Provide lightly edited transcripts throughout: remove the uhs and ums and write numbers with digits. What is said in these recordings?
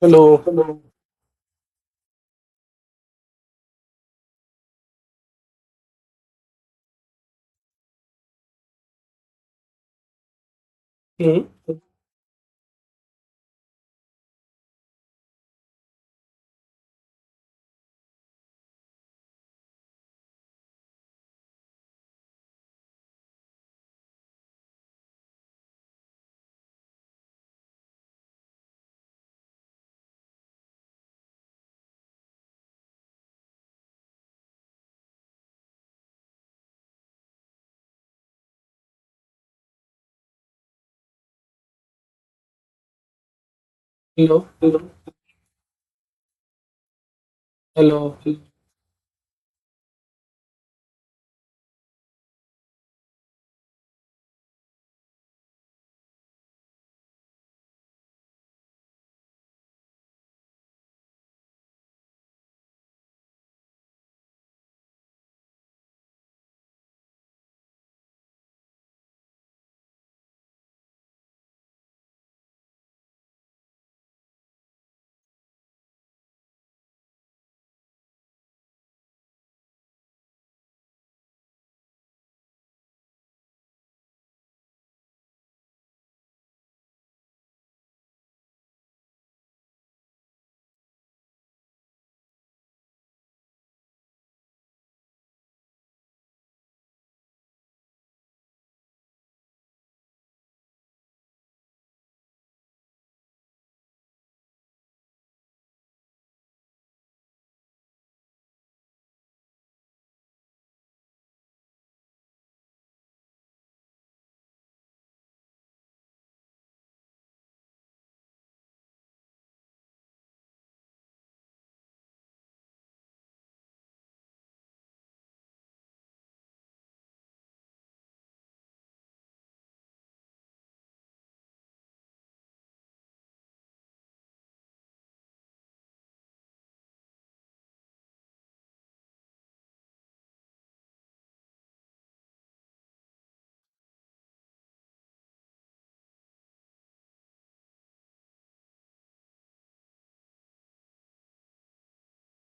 Hello. Hello. Hmm. Hello. Hello. Hello.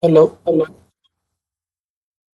Hello. Hello.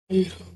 Hello.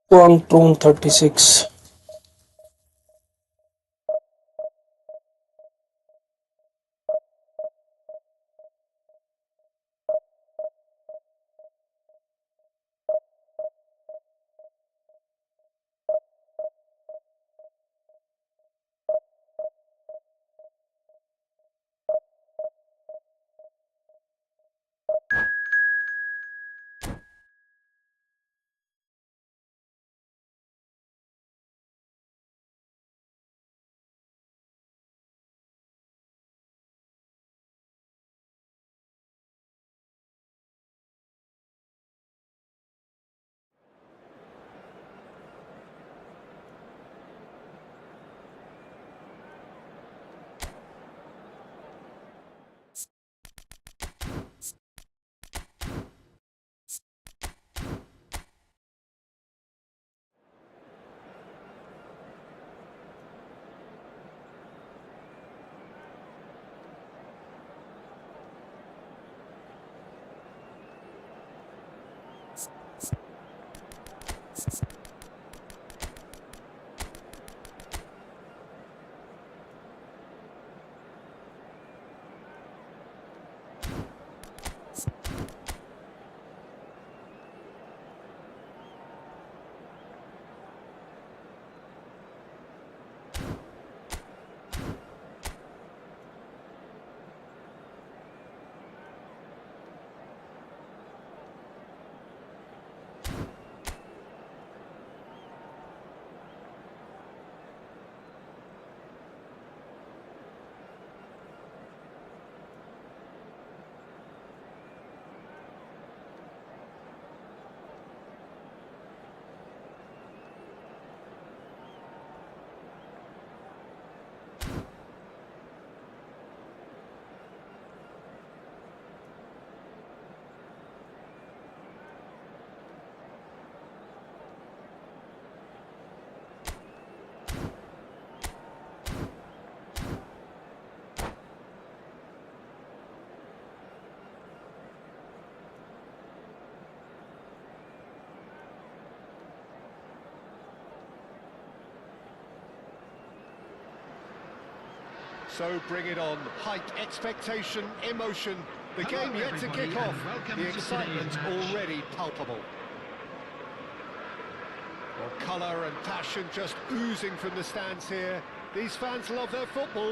Quantum 36. So bring it on. Hype, expectation, emotion. The game yet to kick off. The excitement already palpable. Well, colour and passion just oozing from the stands here. These fans love their football,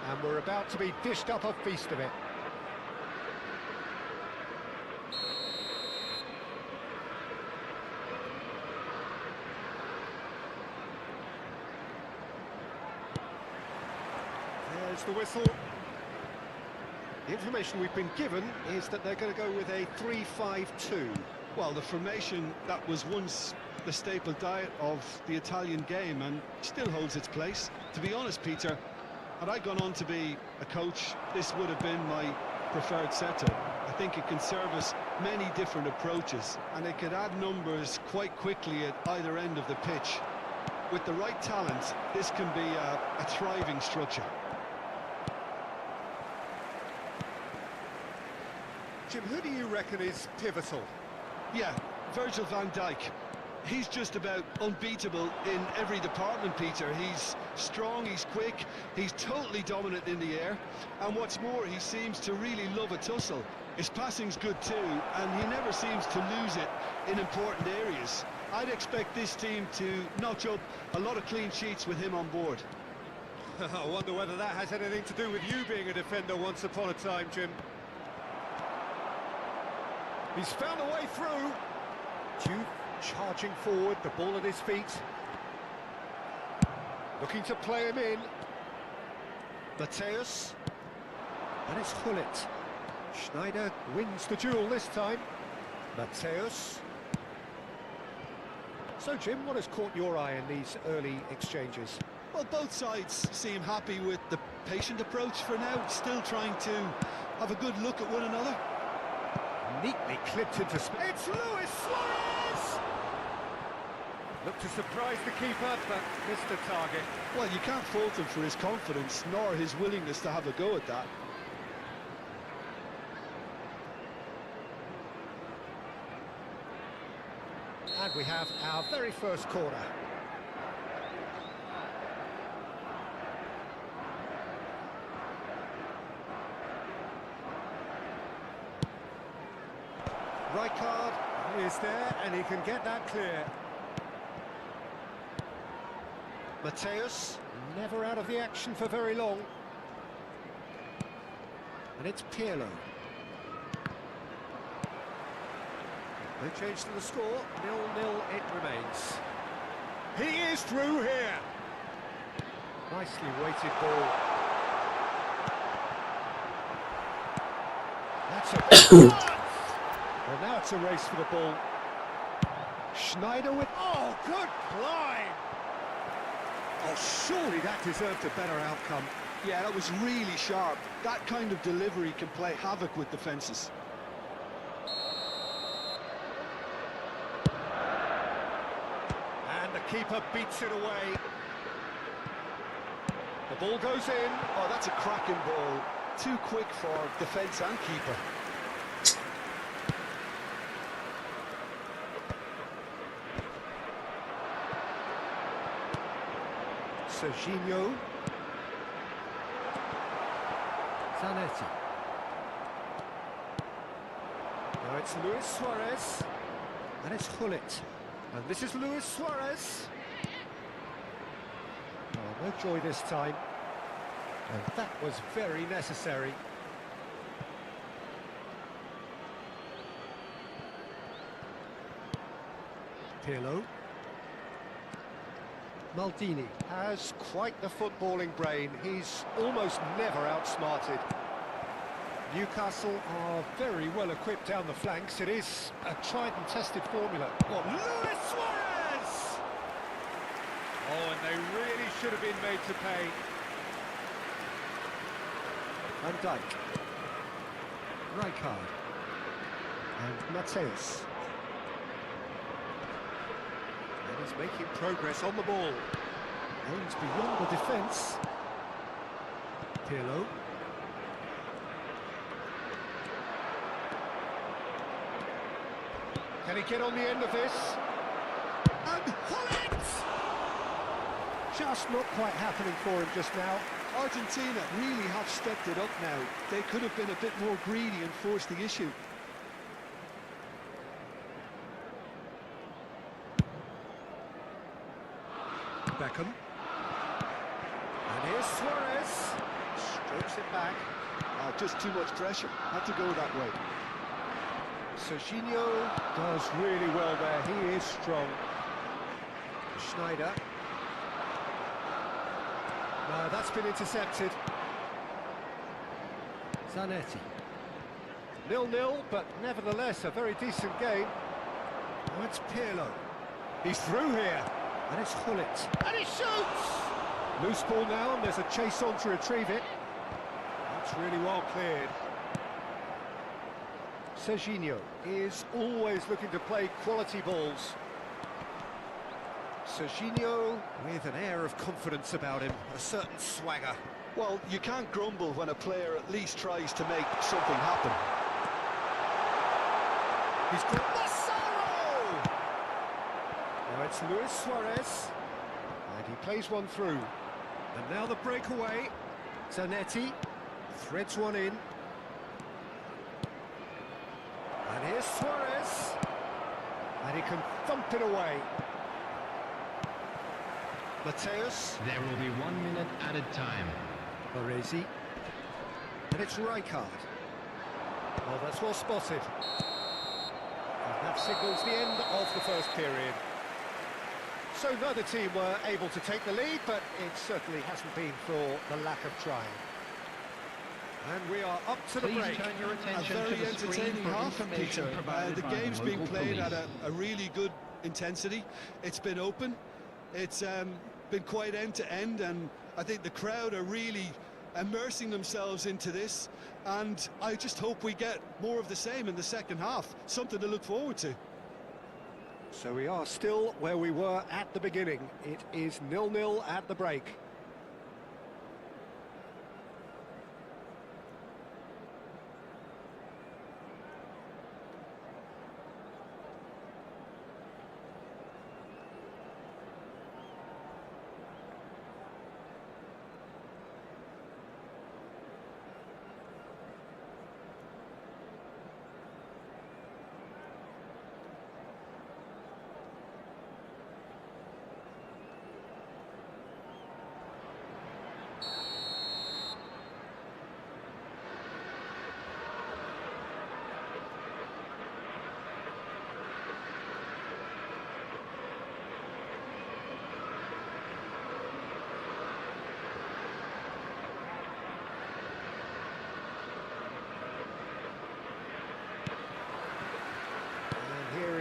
and we're about to be dished up a feast of it. There's the whistle. The information we've been given is that they're going to go with a 3-5-2. Well, the formation that was once the staple diet of the Italian game and still holds its place. To be honest, Peter, had I gone on to be a coach, this would have been my preferred setup. I think it can service many different approaches, and it could add numbers quite quickly at either end of the pitch. With the right talent, this can be a thriving structure. Jim, who do you reckon is pivotal? Yeah, Virgil van Dijk. He's just about unbeatable in every department, Peter. He's strong, he's quick, he's totally dominant in the air, and what's more, he seems to really love a tussle. His passing's good too, and he never seems to lose it in important areas. I'd expect this team to notch up a lot of clean sheets with him on board. I wonder whether that has anything to do with you being a defender once upon a time, Jim. He's found a way through. Duke charging forward, the ball at his feet. Looking to play him in. Mateus. And it's Hullet. Schneider wins the duel this time. Mateus. So, Jim, what has caught your eye in these early exchanges? Well, both sides seem happy with the patient approach for now, still trying to have a good look at one another. Neatly clipped into space. It's Luis Suarez! Looked to surprise the keeper, but missed the target. Well, you can't fault him for his confidence, nor his willingness to have a go at that. And we have our very first corner. Rijkaard is there, and he can get that clear. Mateus, never out of the action for very long. And it's Pirlo. No change to the score, 0-0 it remains. He is through here. Nicely weighted ball. That's a... Well, now it's a race for the ball. Schneider with... Oh, good climb! Oh, surely that deserved a better outcome. Yeah, that was really sharp. That kind of delivery can play havoc with defences. And the keeper beats it away. The ball goes in. Oh, that's a cracking ball. Too quick for defence and keeper. Serginho. Zanetti. Now it's Luis Suarez. And it's Hullet. And this is Luis Suarez. Oh, no joy this time. And that was very necessary. Pirlo. Maldini has quite the footballing brain. He's almost never outsmarted. Newcastle are very well equipped down the flanks. It is a tried and tested formula. Oh, Luis Suarez! Oh, and they really should have been made to pay. Van Dijk. Rijkaard. And Mateus. And he's making progress on the ball. Aims beyond the defence. Pirlo. Can he get on the end of this? And Hullet! Just not quite happening for him just now. Argentina really have stepped it up now. They could have been a bit more greedy and forced the issue. Beckham. And here's Suarez. Strokes it back. Just too much pressure. Had to go that way. Serginho does really well there. He is strong. Schneider. No, that's been intercepted. Zanetti. 0-0, but nevertheless a very decent game. Now it's Pirlo. He's through here. And it's Hullet. And he shoots! Loose ball now, and there's a chase on to retrieve it. That's really well cleared. Serginho is always looking to play quality balls. Serginho with an air of confidence about him, a certain swagger. Well, you can't grumble when a player at least tries to make something happen. He's got Massaro! Now it's Luis Suarez. And he plays one through. And now the breakaway. Zanetti threads one in. And here's Suarez. And he can thump it away. Mateus. There will be 1 minute added time. Baresi. And it's Rijkaard. Well, that's well spotted. And that signals the end of the first period. So neither team were able to take the lead, but it certainly hasn't been for the lack of trying. And we are up to the Please break. turn your A attention very to the screen entertaining for half, information Peter. provided The by game's the being local played at police. a really good intensity. It's been open. It's been quite end-to-end, and I think the crowd are really immersing themselves into this, and I just hope we get more of the same in the second half. Something to look forward to. So we are still where we were at the beginning. It is 0-0 at the break.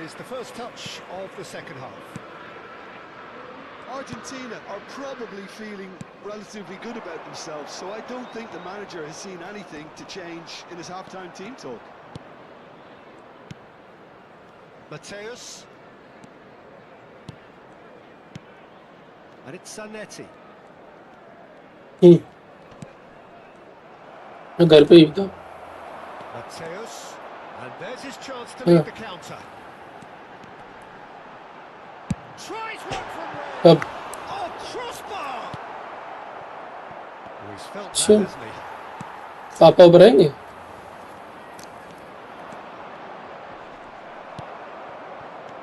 Is the first touch of the second half. Argentina are probably feeling relatively good about themselves, so I don't think the manager has seen anything to change in his half-time team talk. Mateus. And it's Zanetti. मैं घर पे ही था. Mateus. And there's his chance to lead the counter. Tries one from अब Oh, crossbar! Oh, he's felt that, Sure. hasn't he? पापा ऊपर आएंगे.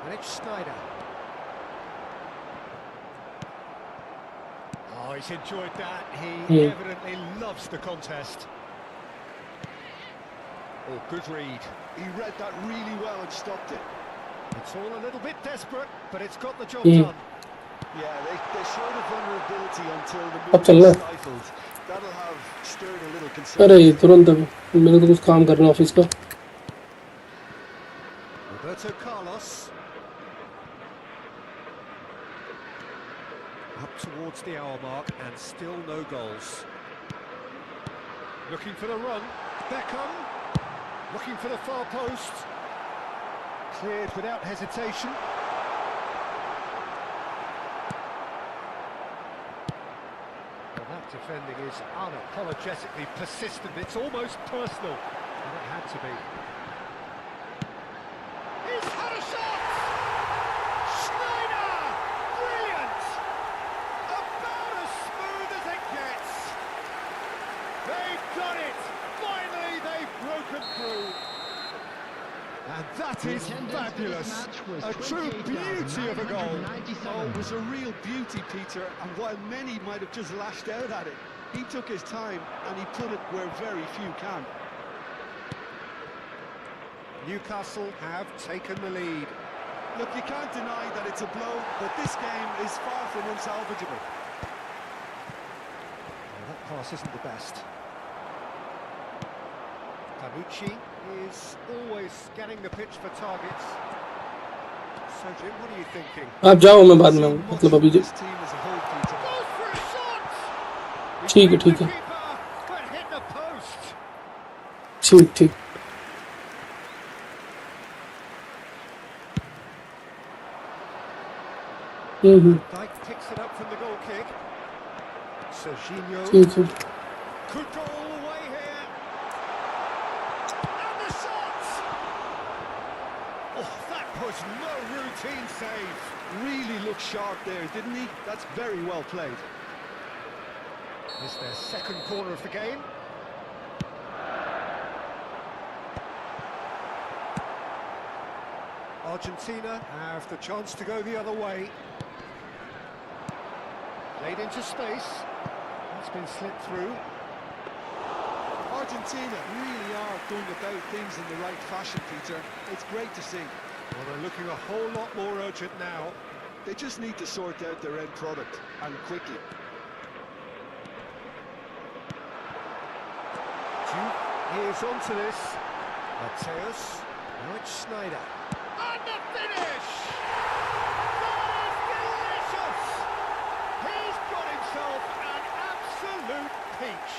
And it's Schneider. Oh, he's enjoyed that. He evidently loves the contest. Oh, good read. He read that really well and stopped it. It's all a little bit desperate, but it's got the job Hmm. done. Yeah, they showed a vulnerability until the अब move चलना was है. stifled. That'll have stirred a little concern. अरे तुरंत अब मेरे को कुछ काम करना है ऑफिस का. Roberto Carlos. Up towards the hour mark and still no goals. Looking for the run. Beckham. Looking for the far post. Cleared without hesitation. Well, that defending is unapologetically persistent. It's almost personal. And it had to be. He's had a shot! Schneider! Brilliant! About as smooth as it gets. That is fabulous. A true beauty of a goal. Oh, it was a real beauty, Peter, and while many might have just lashed out at it, he took his time and he put it where very few can. Newcastle have taken the lead. Look, you can't deny that it's a blow, but this game is far from unsalvageable. Well, that pass isn't the best. Tanucci is always scanning the pitch for targets. So, Jim, what are you thinking? आप जाओ मैं बाद में आऊँ मतलब अभी This team as a whole, Peter. Goes for a shot! ठीक है But hit the post. ठीक Dyke picks it up from the goal kick. Serginho ठीक है could go all the way here. And the shot! Oh, that was no routine save. Really looked sharp there, didn't he? That's very well played. It's their second corner of the game. Argentina have the chance to go the other way. Played into space. It's been slipped through. Argentina really are going about things in the right fashion, Peter. It's great to see. Well, they're looking a whole lot more urgent now. They just need to sort out their end product, and quickly. Here's onto this. Mateus. Now it's Schneider. And the finish! That is delicious! He's got himself an absolute peach.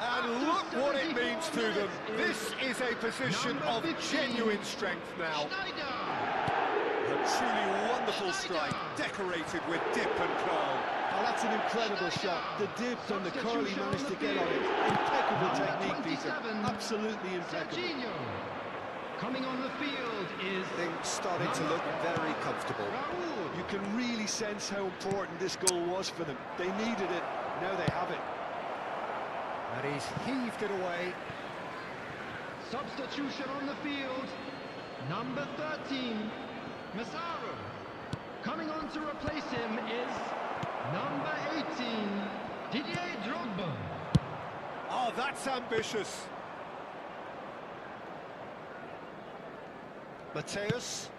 And look what it means to them. This is a position of genuine strength now. A truly wonderful strike, decorated with dip and curl. Oh, that's an incredible shot. The dip and the curl he managed to get on it. Impeccable technique, Peter. Absolutely impeccable. Coming on the field is Things starting to look very comfortable. You can really sense how important this goal was for them. They needed it. Now they have it. And he's heaved it away. substitution on the field. Number 13, Massaro. Coming on to replace him is number 18, Didier Drogba. Oh, that's ambitious. Mateus.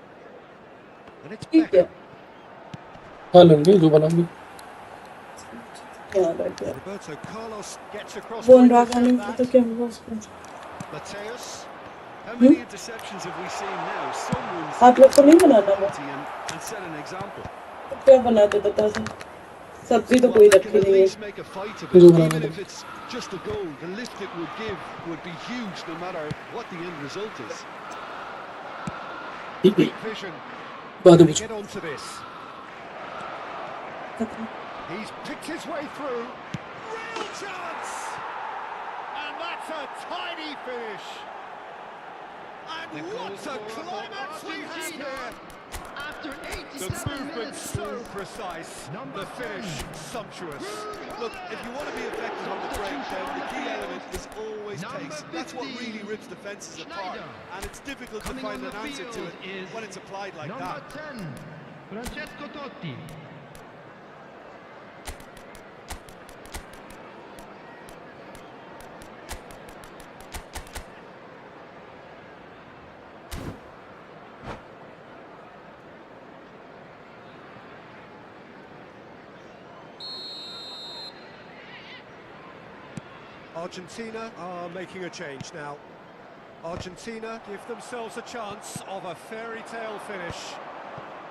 And it's ठीक है Beckham. खा लेंगे जो बनाएंगे यहाँ बैठ गया Roberto Carlos gets across. बोल to रहा intercept नहीं that. तो क्या होगा उसको Mateus. How many interceptions have we seen now? Someone's आप लोग को नहीं बनाना वो and set an example. तो क्या बनाते बता दो सब्जी तो कोई They रखी can at नहीं है least make a fight of it, even if it's just a goal. The lift it would give would be huge, no matter what the end result is. ठीक है Great vision. बाद में They पूछो get onto this. He's picked his way through. Real chance! And that's a tiny finish. And what a climax we have here! After The 87 movement minutes, so precise, the finish sumptuous. Look, if you want to be effective on the breakdown, the key element is always pace. That's what really rips defences apart. And it's difficult to coming find on an the answer to field it is when it's applied like number that. 10, Francesco Totti. Argentina are making a change now. Argentina give themselves a chance of a fairy tale finish.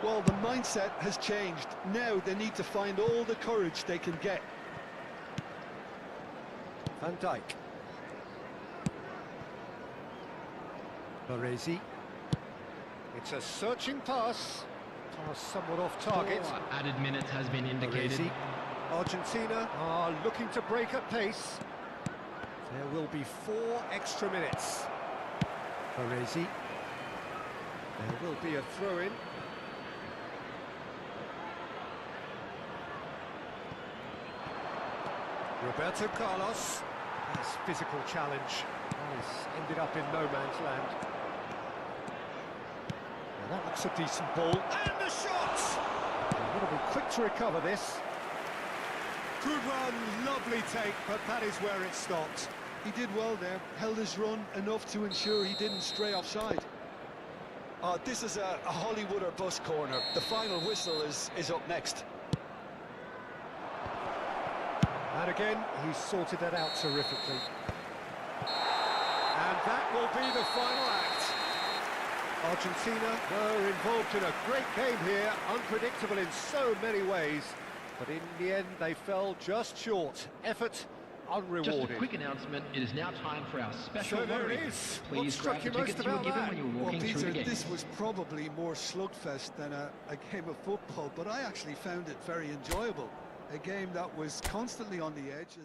Well, the mindset has changed. Now they need to find all the courage they can get. Van Dijk. Baresi. It's a searching pass. Pass somewhat off target. Added minutes has been indicated. Baresi. Argentina are looking to break at pace. There will be 4 extra minutes. Baresi. There will be a throw-in. Roberto Carlos. Nice physical challenge. Oh, he's ended up in no man's land. Now that looks a decent ball. And the shot! He's got to be quick to recover this. Good run, lovely take, but that is where it stopped. He did well there, held his run enough to ensure he didn't stray offside. This is a Hollywood or bust corner. The final whistle is up next. And again, he's sorted that out terrifically. And that will be the final act. Argentina were involved in a great game here, unpredictable in so many ways, but in the end they fell just short. Effort unrewarded. Just a quick announcement, it is now time for our special So there lottery. it is. What Please struck grab the you most tickets you were about given that? when you were Well, walking through Peter, the game. this was probably more slugfest than a game of football, but I actually found it very enjoyable. A game that was constantly on the edge.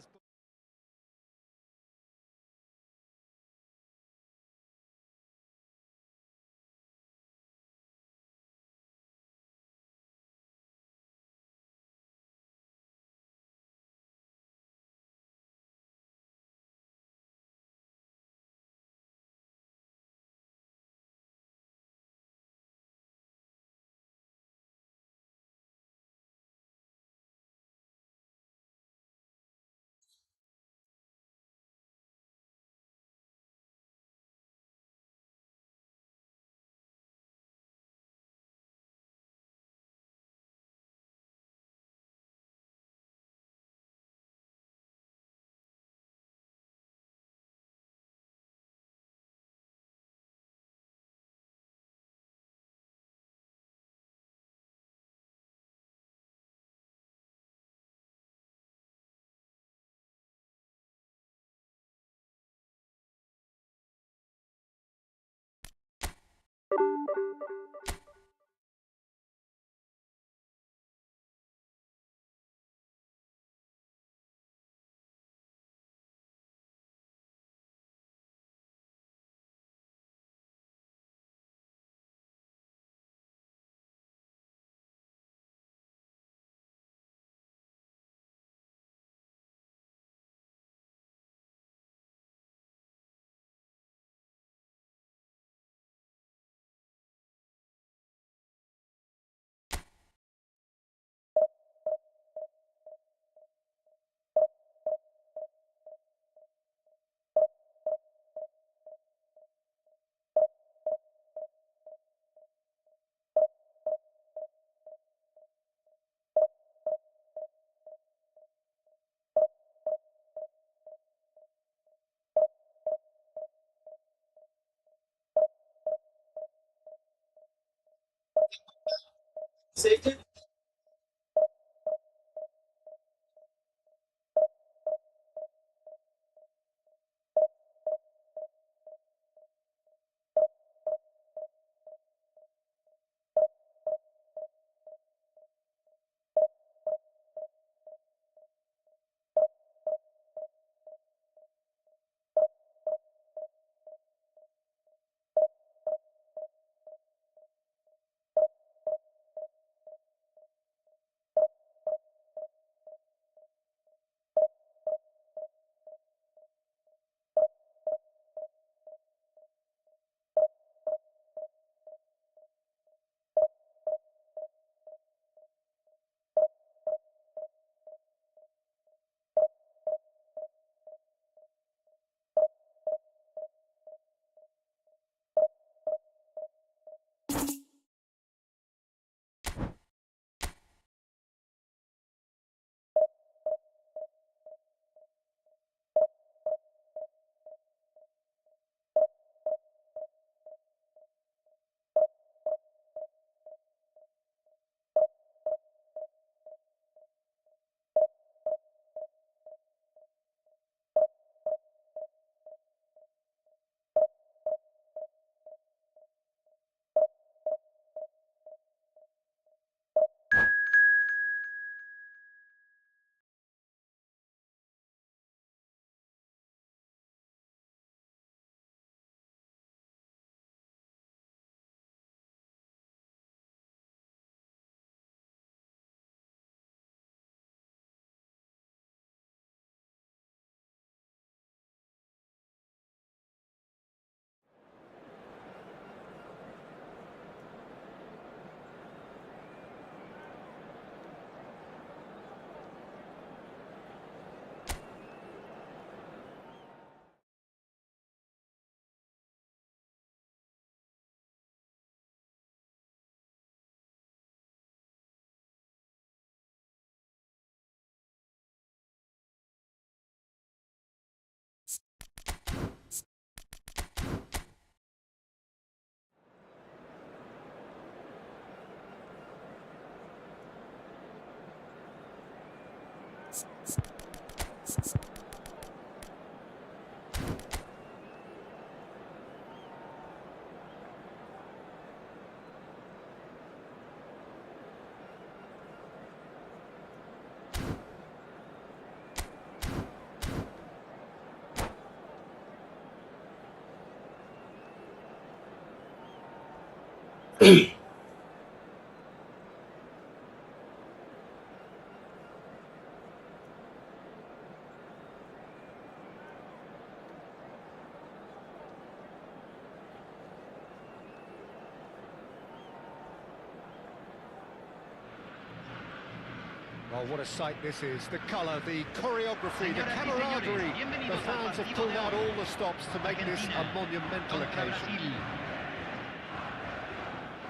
Oh, what a sight this is. The colour, the choreography, the camaraderie. The fans have pulled out all the stops to make this a monumental occasion.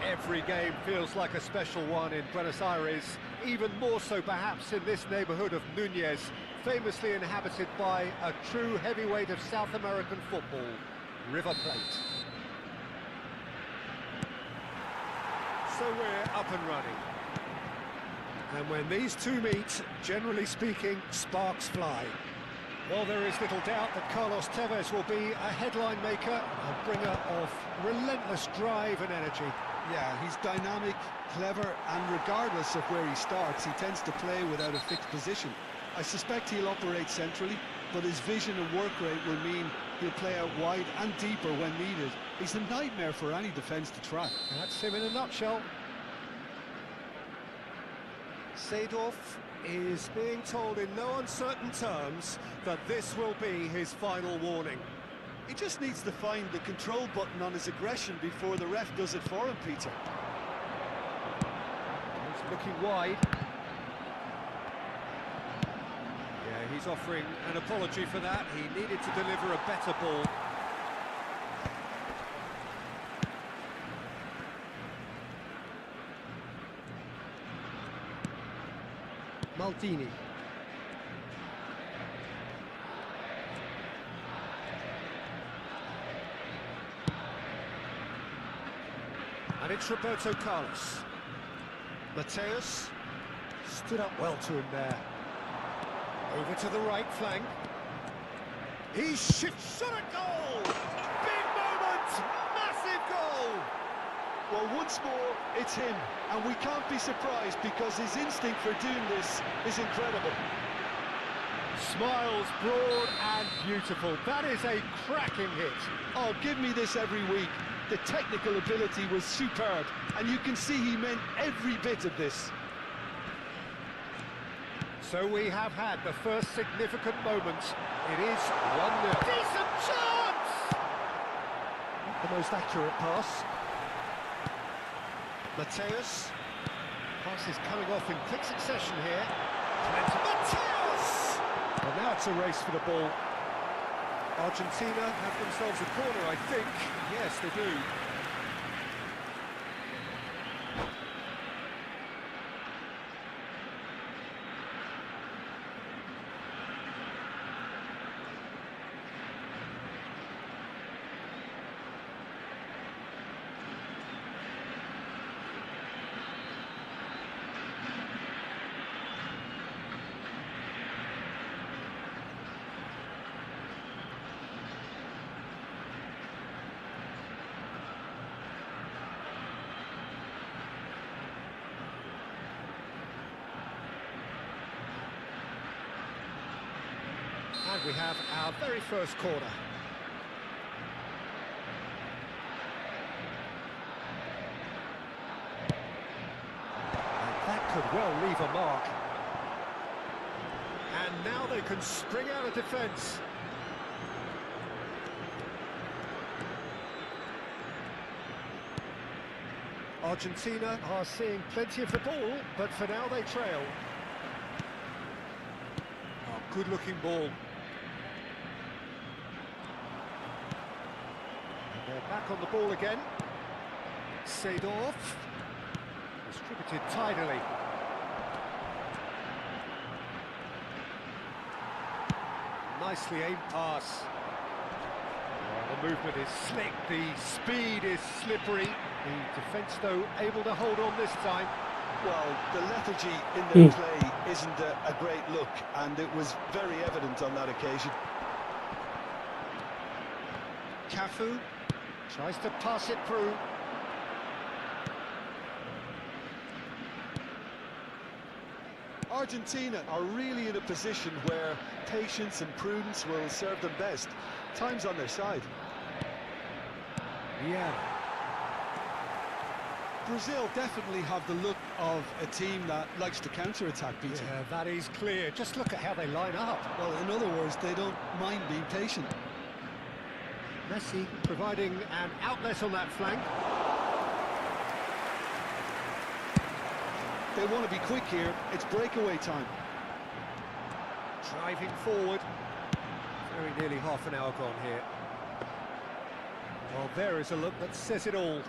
Every game feels like a special one in Buenos Aires, even more so perhaps in this neighbourhood of Núñez, famously inhabited by a true heavyweight of South American football, River Plate. So we're up and running. And when these two meet, generally speaking, sparks fly. Well, there is little doubt that Carlos Tevez will be a headline maker, a bringer of relentless drive and energy. Yeah, he's dynamic, clever, and regardless of where he starts, he tends to play without a fixed position. I suspect he'll operate centrally, but his vision and work rate will mean he'll play out wide and deeper when needed. He's a nightmare for any defence to track. That's him in a nutshell. Seedorf is being told in no uncertain terms that this will be his final warning. He just needs to find the control button on his aggression before the ref does it for him, Peter. He's looking wide. Yeah, he's offering an apology for that. He needed to deliver a better ball. Maldini. And it's Roberto Carlos. Mateus stood up well to him there. Over to the right flank. He shifts, shot a goal! Big moment! Massive goal! Well, once more, it's him, and we can't be surprised because his instinct for doing this is incredible. Smiles broad and beautiful. That is a cracking hit. Oh, give me this every week. The technical ability was superb, and you can see he meant every bit of this. So we have had the first significant moment. It is 1-0. Decent chance! Not the most accurate pass. Mateus. Pass is coming off in quick succession here. Mateus! And now it's a race for the ball. Argentina have themselves a corner, I think. Yes, they do. And we have our very first corner. And that could well leave a mark. And now they can spring out of defence. Argentina are seeing plenty of the ball, but for now they trail. Oh, good-looking ball. They're back on the ball again. Seedorf. Distributed tidily. Nicely aimed pass. Oh, the movement is slick, the speed is slippery. The defence, though, able to hold on this time. Well, the lethargy in their play isn't a great look, and it was very evident on that occasion. Cafu tries to pass it through. Argentina are really in a position where patience and prudence will serve them best. Time's on their side. Yeah. Brazil definitely have the look of a team that likes to counter-attack, Peter. Yeah, that is clear. Just look at how they line up. Well, in other words, they don't mind being patient. Messi providing an outlet on that flank. They want to be quick here. It's breakaway time. Driving forward. Very nearly half an hour gone here. Well, there is a look that says it all.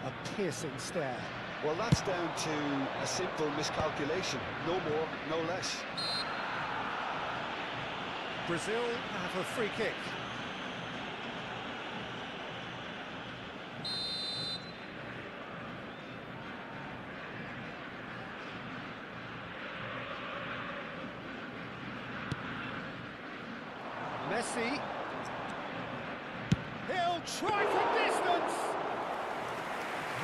A piercing stare. Well, that's down to a simple miscalculation. No more, no less. Brazil have a free kick. Messi. He'll try from distance.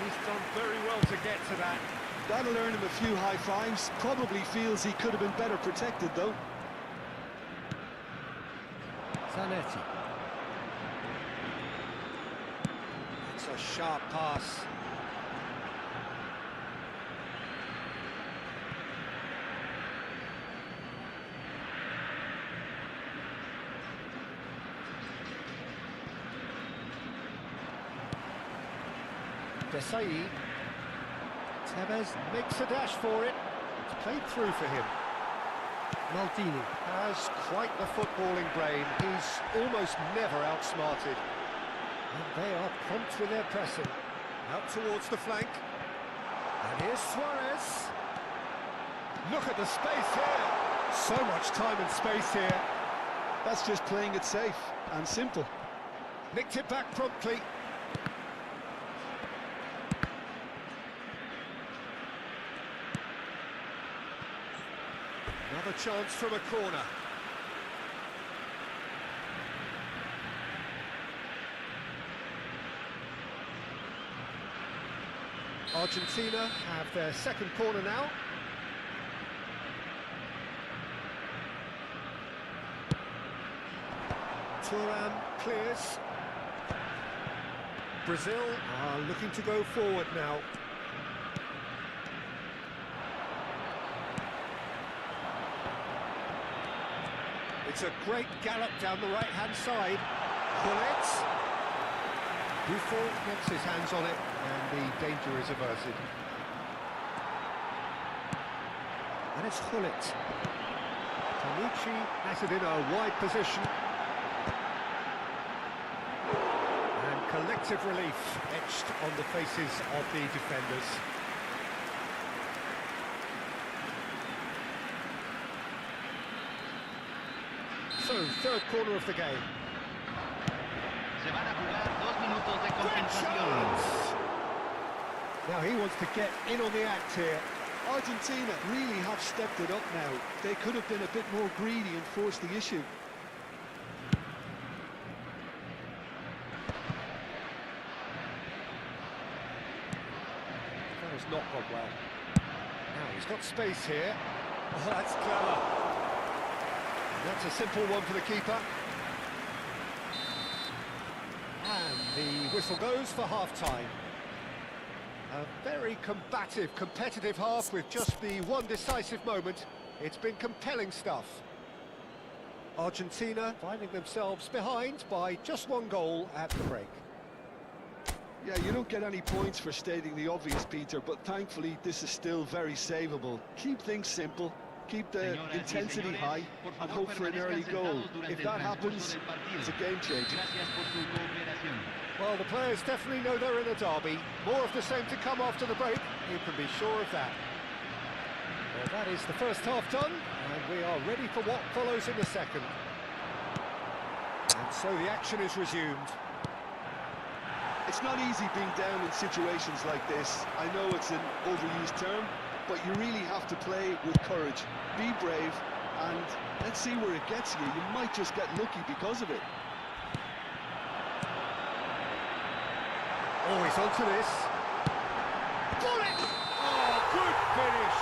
He's done very well to get to that. That'll earn him a few high fives. Probably feels he could have been better protected, though. Zanetti. It's a sharp pass. Desai. Tevez makes a dash for it. It's played through for him. Maldini has quite the footballing brain. He's almost never outsmarted. And they are prompt with their pressing. Out towards the flank. And here's Suarez. Look at the space here. So much time and space here. That's just playing it safe and simple. Nicked it back promptly. Another chance from a corner. Argentina have their second corner now. Thuram clears. Brazil are looking to go forward now. It's a great gallop down the right-hand side. Gullit. Buffon gets his hands on it, and the danger is averted. And it's Gullit. Tanucci has it in a wide position. And collective relief etched on the faces of the defenders. So, third corner of the game. Se van a jugar 2 minutos de Great compensación. chance! Now he wants to get in on the act here. Argentina really have stepped it up now. They could have been a bit more greedy and forced the issue. That has not gone well. Now he's got space here. Oh, that's clever. That's a simple one for the keeper. And the whistle goes for half-time. A very combative, competitive half with just the one decisive moment. It's been compelling stuff. Argentina finding themselves behind by just one goal at the break. Yeah, you don't get any points for stating the obvious, Peter, but thankfully this is still very savable. Keep things simple, keep the intensity high, and hope for an early goal. If that happens, it's a game changer. Well, the players definitely know they're in a derby. More of the same to come after the break, you can be sure of that. Well, that is the first half done, and we are ready for what follows in the second. And so the action is resumed. It's not easy being down in situations like this. I know it's an overused term, but you really have to play with courage. Be brave, and let's see where it gets you. You might just get lucky because of it. Oh, he's onto this. Got it! Oh, good finish.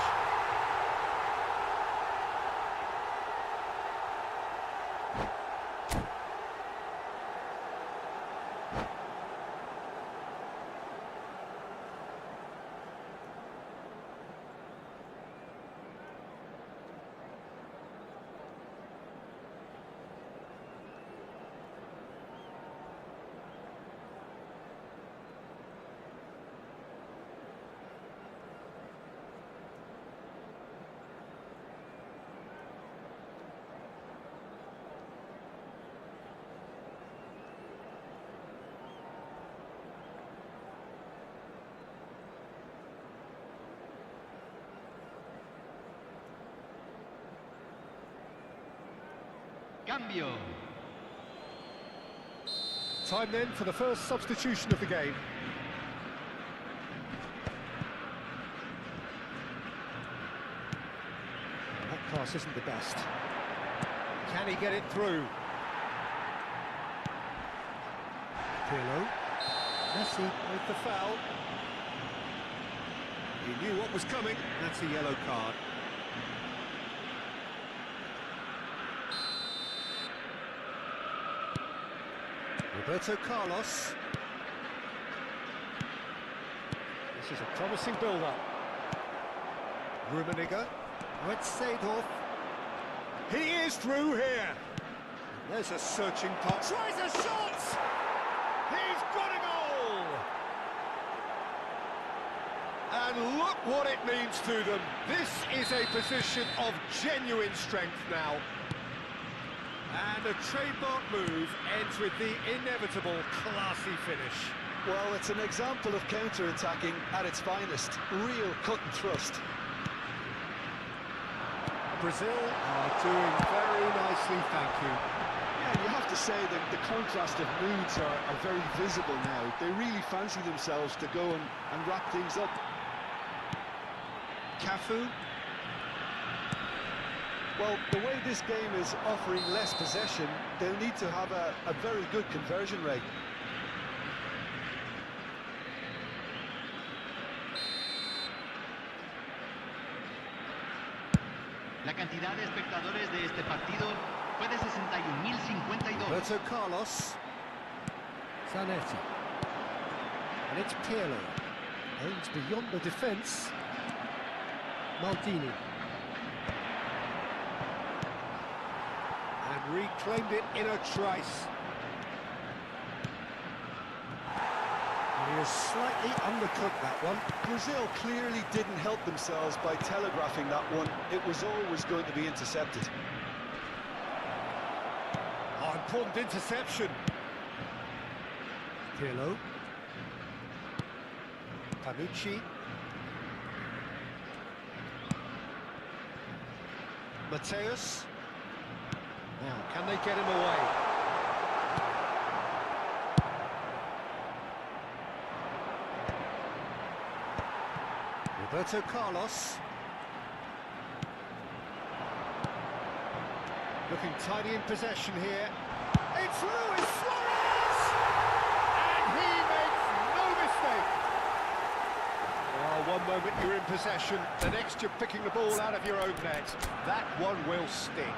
Cambio. Time then for the first substitution of the game. That pass isn't the best. Can he get it through? Pirlo. Messi with the foul. He knew what was coming. That's a yellow card. Roberto Carlos. This is a promising build-up. Rummenigge. Seedorf. He is through here. There's a searching pass. Tries a shot! He's got a goal! And look what it means to them. This is a position of genuine strength now. And a trademark move ends with the inevitable classy finish. Well, it's an example of counter-attacking at its finest. Real cut and thrust. Brazil are doing very nicely, thank you. Yeah, you have to say that the contrast of moods are very visible now. They really fancy themselves to go and wrap things up. Cafu. Well, the way this game is offering less possession, they'll need to have a very good conversion rate. La cantidad de espectadores de este partido fue de 61.052. Roberto Carlos. Zanetti. And it's Pirlo. Aims beyond the defence. Maldini. And reclaimed it in a trice. He has slightly undercooked that one. Brazil clearly didn't help themselves by telegraphing that one. It was always going to be intercepted. Oh, important interception. Pirlo. Panucci. Mateus. Now, can they get him away? Roberto Carlos. Looking tidy in possession here. It's Luis Suarez! And he makes no mistake. Well, one moment you're in possession, the next you're picking the ball out of your own net. That one will sting.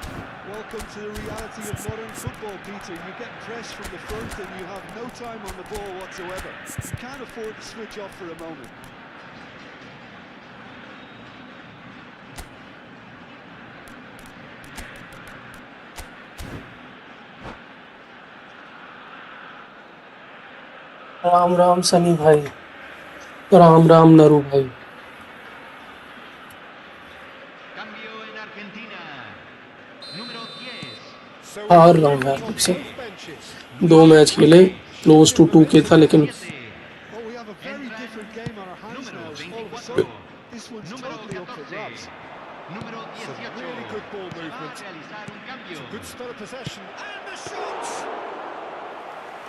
Welcome to the reality of modern football, Peter. You get pressed from the front and you have no time on the ball whatsoever. You can't afford to switch off for a moment. Ram Ram Sunny भाई, राम राम नरू भाई। Cambio en Argentina. Número 10. हार रहा हूँ यार से 2 match खेले, close to 2 के था लेकिन Well, we have a very different game on our hands now. All of a sudden, this one's totally up for grabs. Número 18. Really good ball movement. Va a realizar un cambio. Good spell of possession. And the shot!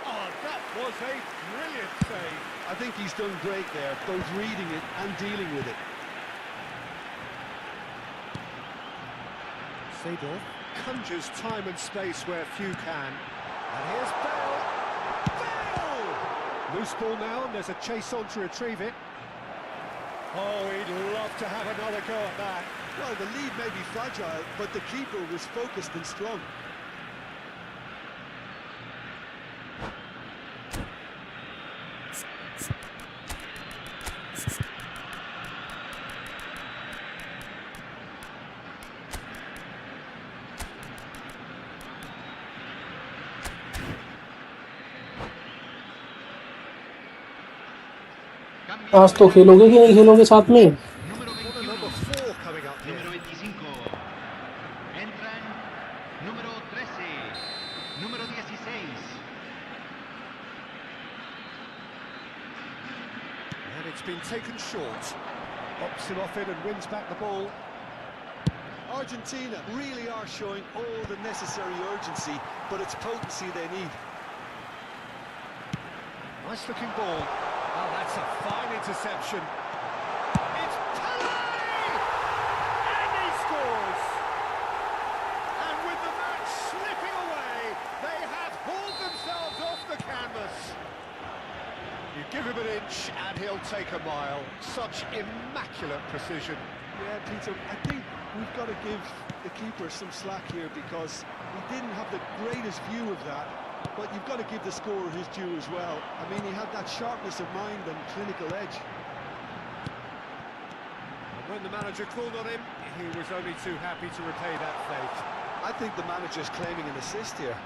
Oh, that was a brilliant save. I think he's done great there, both reading it and dealing with it. Seedorf conjures time and space where few can. And here's Bale. Bale! Loose ball now, and there's a chase on to retrieve it. Oh, he'd love to have another go at that. Well, the lead may be fragile, but the keeper was focused and strong. आज तो खेलोगे कि नहीं खेलोगे साथ में? Número What a 21. number 4 coming up here. Número 25. Entran número 13. Número 16. And it's been taken short. Bops him off it and wins back the ball. Argentina really are showing all the necessary urgency, but it's potency they need. Nice looking ball. Oh, that's a fine interception. It's Pele! And he scores! And with the match slipping away, they have hauled themselves off the canvas. You give him an inch and he'll take a mile. Such immaculate precision. Yeah, Peter, I think we've got to give the keeper some slack here because he didn't have the greatest view of that. But you've got to give the scorer his due as well. I mean, he had that sharpness of mind and clinical edge. And when the manager called on him, he was only too happy to repay that fate. I think the manager's claiming an assist here.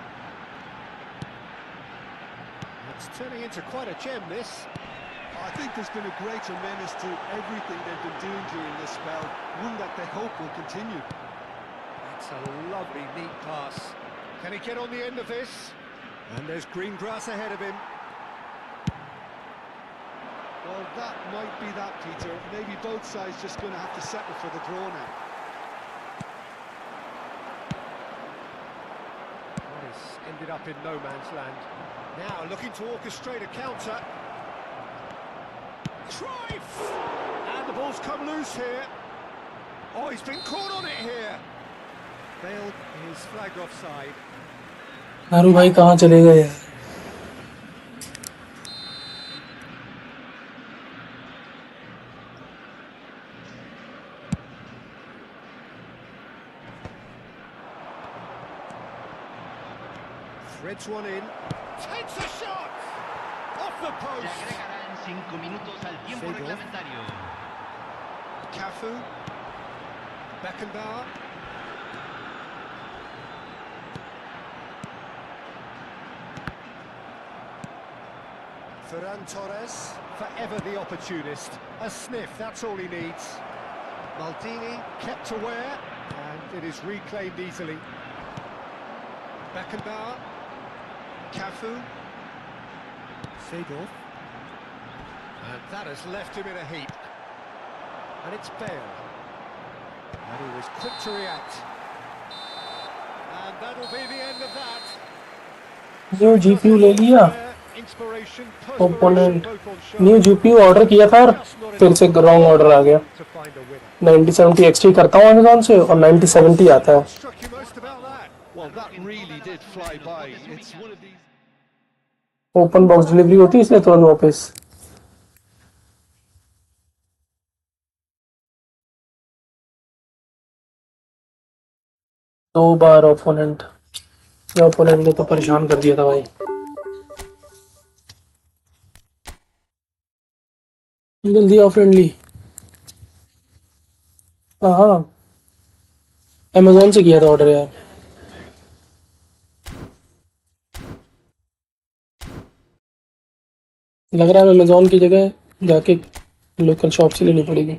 It's turning into quite a gem, this. I think there's been a great tremendous to everything they've been doing during this spell, one that they hope will continue. It's a lovely, neat pass. Can he get on the end of this? And there's green grass ahead of him. Well, that might be that, Peter. Maybe both sides just going to have to settle for the draw now. Well, he's ended up in no man's land. Now looking to orchestrate a counter. Cruyff! And the ball's come loose here. Oh, he's been caught on it here. Bale is flagged offside. नारू भाई कहाँ चले गए यार? Threads one in. Takes a shot! Off the Se post! agregarán 5 minutos al tiempo Seedorf. reglamentario. Cafu. Beckenbauer. Ferran Torres, forever the opportunist. A sniff, that's all he needs. Maldini kept aware, and it is reclaimed easily. Beckenbauer. Cafu. Seedorf. And that has left him in a heap. And it's Bale. And he was quick to react. And that'll be the end of that. New GPU ले लिया Inspiration, opponent both on show. New GPU order किया था और फिर से wrong order आ गया To find a winner. 9070 XT करता हूँ अमेज़न से और 9070 आता है What struck you most about that? Well, that really did fly by. It's one of these... open box delivery होती है इसलिए तुरंत वापस दो बार ओपोनेंट ने तो परेशान कर दिया था भाई जल्दी आओ फ्रेंडली हाँ अमेज़न से किया था ऑर्डर यार लग रहा है अमेज़न की जगह जाके लोकल शॉप से लेनी पड़ेगी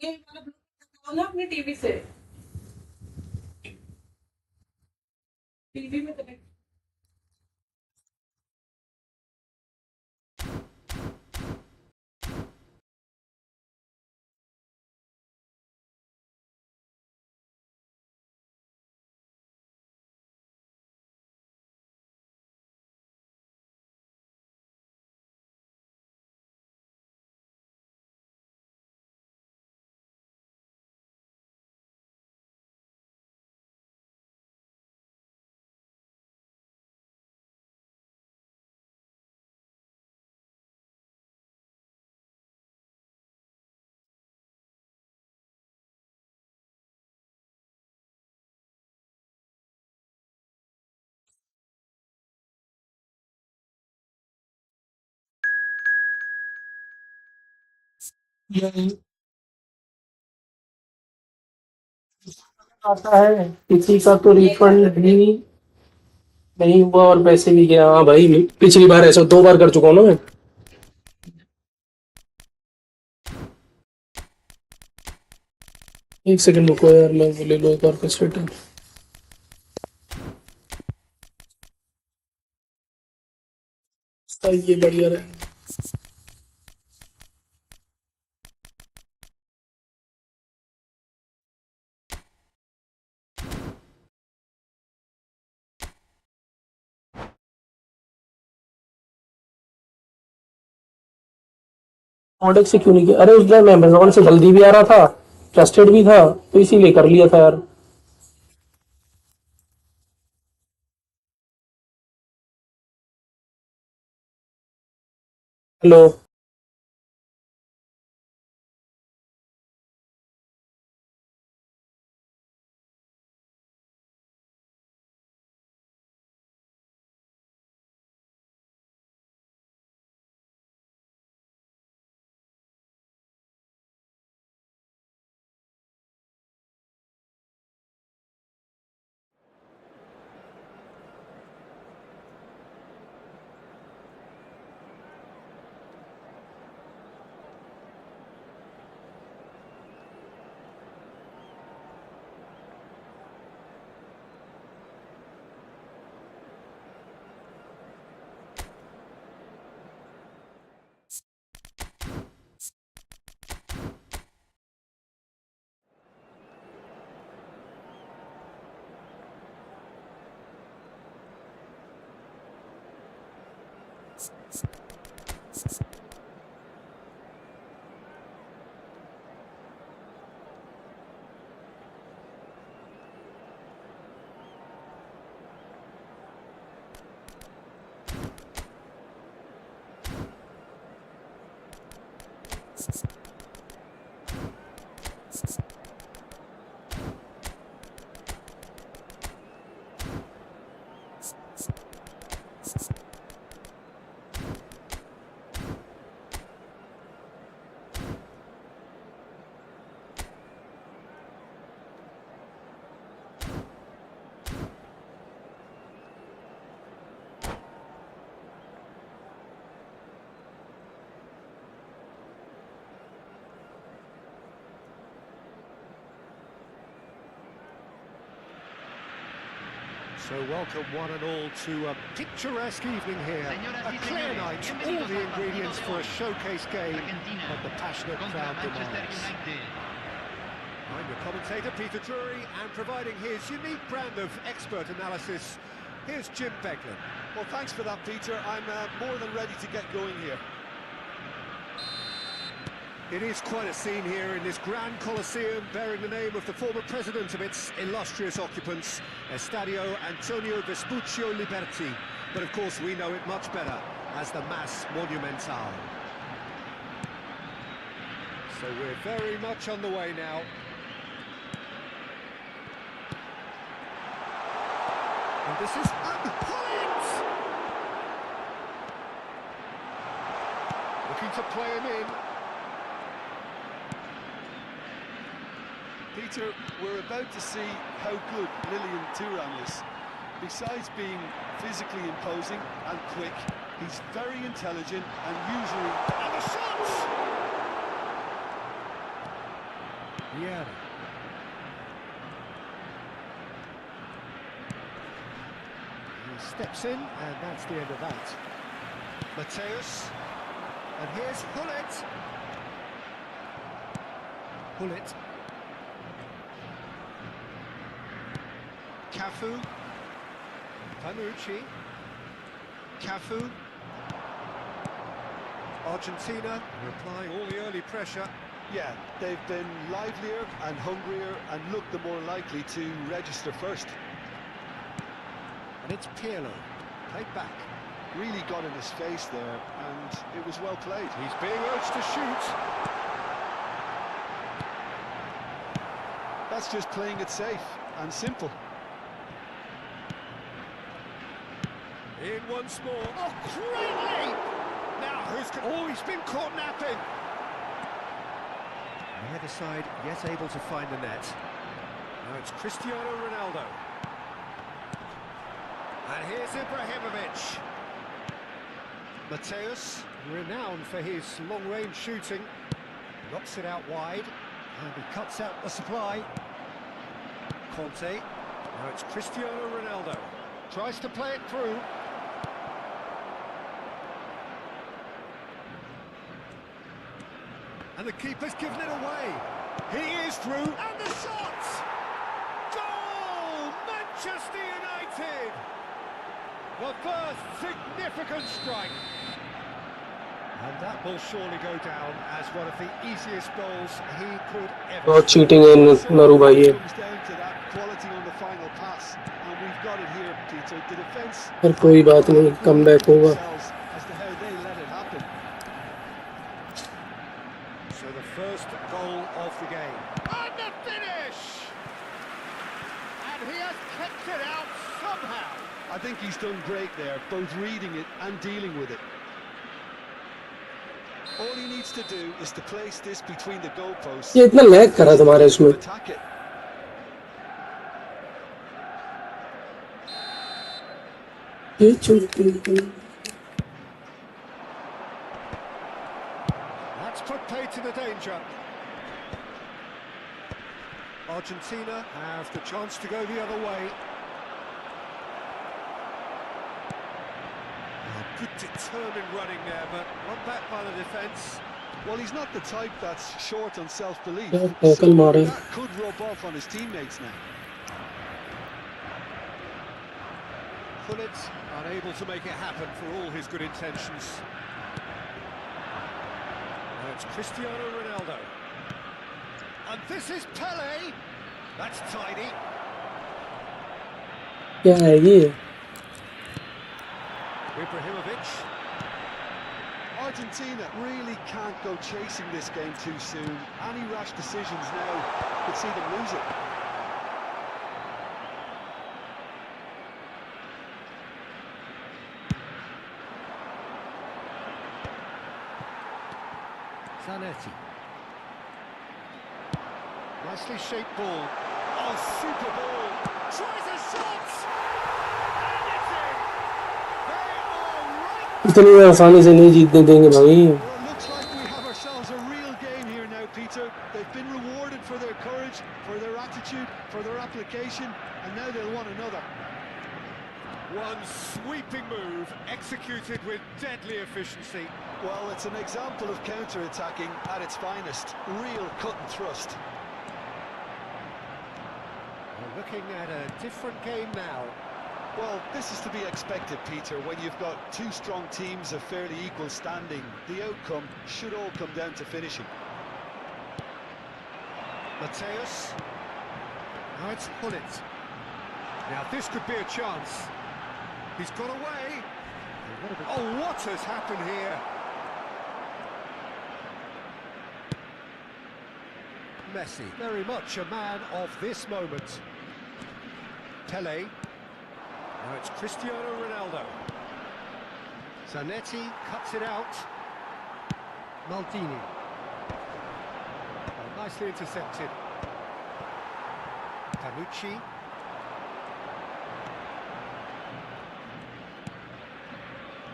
ये वाला ब्लू ना अपनी टीवी से टीवी में कनेक्ट यही आता है, किसी का तो रिफंड भी नहीं हुआ और पैसे भी गया। हाँ भाई, पिछली बार ऐसा 2 बार कर चुका हूँ ना मैं। एक सेकंड रुको यार, मैं वो ले लो एक और फ्रस्ट्रेटर। ये बढ़िया है। ऑर्डर से क्यों नहीं किया? अरे उस दिन मैं अमेजोन से जल्दी भी आ रहा था, ट्रस्टेड भी था, तो इसीलिए कर लिया था यार। Hello. So welcome one and all to a picturesque evening here. A clear night, all the ingredients for a showcase game, but the passionate crowd demands. I'm your commentator, Peter Drury, and providing his unique brand of expert analysis, here's Jim Beglin. Well, thanks for that, Peter. I'm more than ready to get going here. It is quite a scene here in this grand Colosseum, bearing the name of the former president of its illustrious occupants, Estadio Antonio Vespuccio Liberti. But of course we know it much better as the Mas Monumental. So we're very much on the way now. And this is the point! Looking to play him in. Peter, we're about to see how good Lilian Thuram is. Besides being physically imposing and quick, he's very intelligent and usually... And the shots! Yeah. He steps in, and that's the end of that. Mateus, and here's Hullet. Hullet. Cafu. Panucci. Cafu. Argentina applying all the early pressure. Yeah, they've been livelier and hungrier and looked the more likely to register first. And it's Pirlo, played back. Really got in his face there, and it was well played. He's being urged to shoot. That's just playing it safe and simple. In once more. Oh, great leap! Now, oh, he's been caught napping. Neither side yet able to find the net. Now it's Cristiano Ronaldo. And here's Ibrahimovic. Mateus, renowned for his long-range shooting, knocks it out wide, and he cuts out the supply. Conte. Now it's Cristiano Ronaldo. Tries to play it through. And the keeper's given it away. He is through, and the shot! Goal! Manchester United! The first significant strike. And that will surely go down as one of the easiest goals he could ever बहुत score. cheating है नरू भाई ये It comes down to that quality on the final pass, and we've got it here, Peter. The defence पर कोई बात नहीं come back होगा themselves as to how they let it happen. So the first goal of the game. And the finish! And he has kept it out somehow. I think he's done great there, both reading it and dealing with it. All he needs to do is to place this between the goalposts. ये इतना lag करा तुम्हारे इसमें Attack it. ये चुप That's put pay to the danger. Argentina have the chance to go the other way. Good determined running there, but one back by the defence. Well, he's not the type that's short on self-belief. Yeah, tackle मारे That could rub off on his teammates now. Hullet unable to make it happen for all his good intentions. Now it's Cristiano Ronaldo. And this is Pele. That's tidy. क्या है ये Ibrahimovic. Argentina really can't go chasing this game too soon. Any rash decisions now could see them lose it. Zanetti. Nicely shaped ball. Oh, super ball. Tries a shot. And it's in. They are right. इतनी आसानी से नहीं जीतने देंगे भाई Well, it looks like we have ourselves a real game here now, Peter. They've been rewarded for their courage, for their attitude, for their application, and now they'll want another. One sweeping move executed with deadly efficiency. Well, it's an example of counter-attacking at its finest. Real cut and thrust. We're looking at a different game now. Well, this is to be expected, Peter. When you've got two strong teams of fairly equal standing, the outcome should all come down to finishing. Mateus. Now it's Hullet. Now this could be a chance. He's got away. Oh, what has happened here? Messi, very much a man of this moment. Pele. Now it's Cristiano Ronaldo. Zanetti cuts it out. Maldini. Oh, nicely intercepted. Panucci.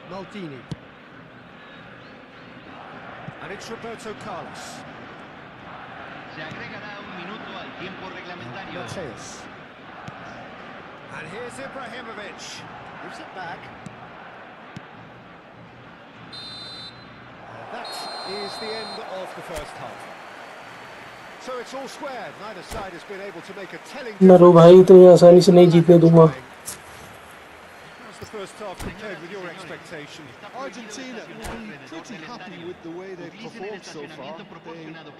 Maldini. And it's Roberto Carlos. Se agrega un Tiempo reglamentario. Mateus. And here's Ibrahimovic. Gives it back. And that is the end of the first half. So it's all square. Neither side has been able to make a telling नरो भाई तो आसानी से नहीं जीतने दूंगा. How's the first half compared with your expectation? Argentina will be pretty happy with the way they've performed so far. They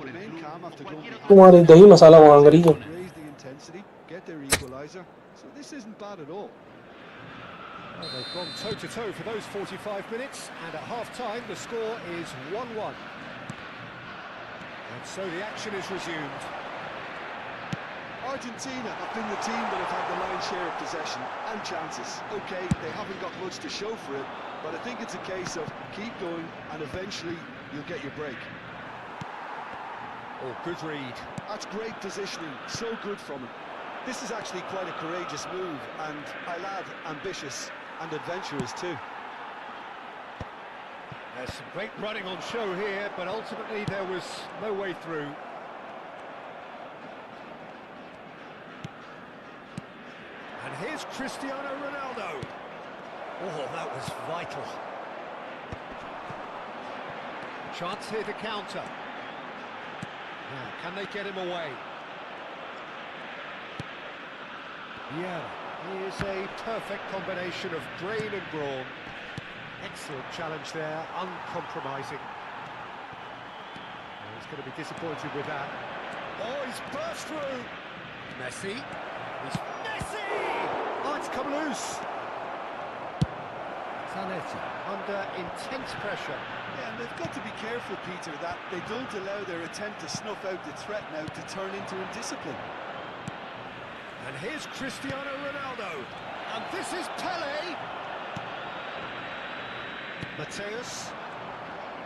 remain calm after going behind. तुम्हारे दही मसाला मांग रही है. Raise the intensity, get their equaliser. So this isn't bad at all. Well, they've gone toe-to-toe for those 45 minutes, and at half-time the score is 1-1. And so the action is resumed. Argentina have been the team that have had the lion's share of possession and chances. OK, they haven't got much to show for it, but I think it's a case of keep going and eventually you'll get your break. Oh, good read. That's great positioning, so good from him. This is actually quite a courageous move, and I'll add ambitious and adventurous too. There's some great running on show here, but ultimately there was no way through. And here's Cristiano Ronaldo. Oh, that was vital. Chance here to counter. Now, can they get him away? Yeah, he is a perfect combination of brain and brawn. Excellent challenge there, uncompromising. Oh, he's going to be disappointed with that. Oh, he's burst through. Messi. He's Messi! Oh, it's come loose. Zanetti under intense pressure. Yeah, and they've got to be careful, Peter, that they don't allow their attempt to snuff out the threat now to turn into indiscipline. And here's Cristiano Ronaldo. And this is Pele. Mateus.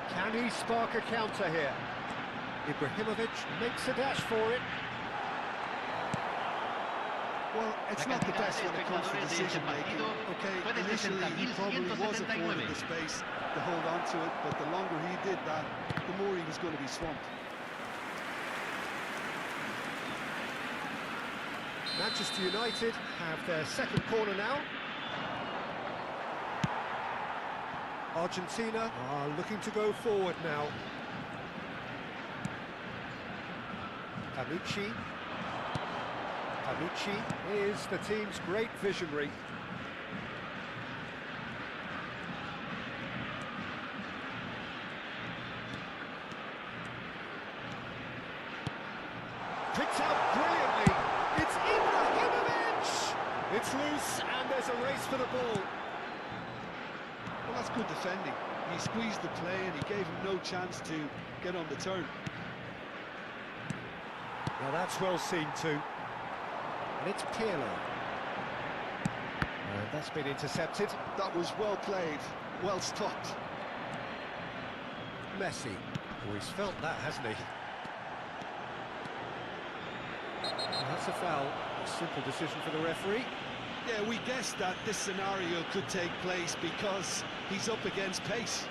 Can he spark a counter here? Ibrahimovic makes a dash for it. Well, it's not the best when it comes to decision making. Okay, initially he probably was afforded the space to hold on to it, but the longer he did that, the more he was going to be swamped. Manchester United have their second corner now. Argentina are looking to go forward now. Panucci. Panucci is the team's great visionary. Picked out brilliantly. It's Ibrahimovic! It's loose and there's a race for the ball. Well, that's good defending. He squeezed the play and he gave him no chance to get on the turn. Now that's well seen too. And it's Pirlo. And that's been intercepted. That was well played, well stopped. Messi. Oh, he's felt that, hasn't he? And that's a foul. A simple decision for the referee. Yeah, we guessed that this scenario could take place because he's up against pace.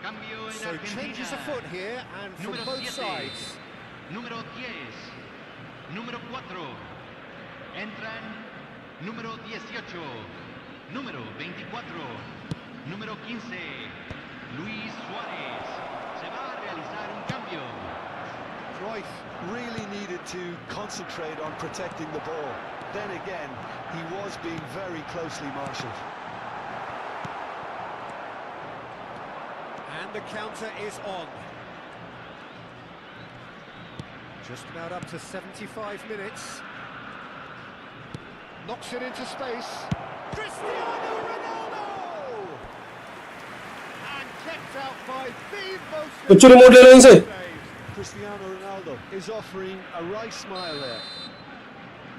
Cambio en So changes Argentina. afoot here and from Número both 7, sides. número 10, número 4. Entran número 18, número 24, número 15, Luis Suárez. Se va a realizar un cambio. Cruyff really needed to concentrate on protecting the ball. Then again, he was being very closely marshalled. And the counter is on. Just about up to 75 minutes. Knocks it into space. Cristiano Ronaldo! And kept out by by the most बच्चों remote ले लो इनसे। save. Cristiano Ronaldo is offering a right smile there.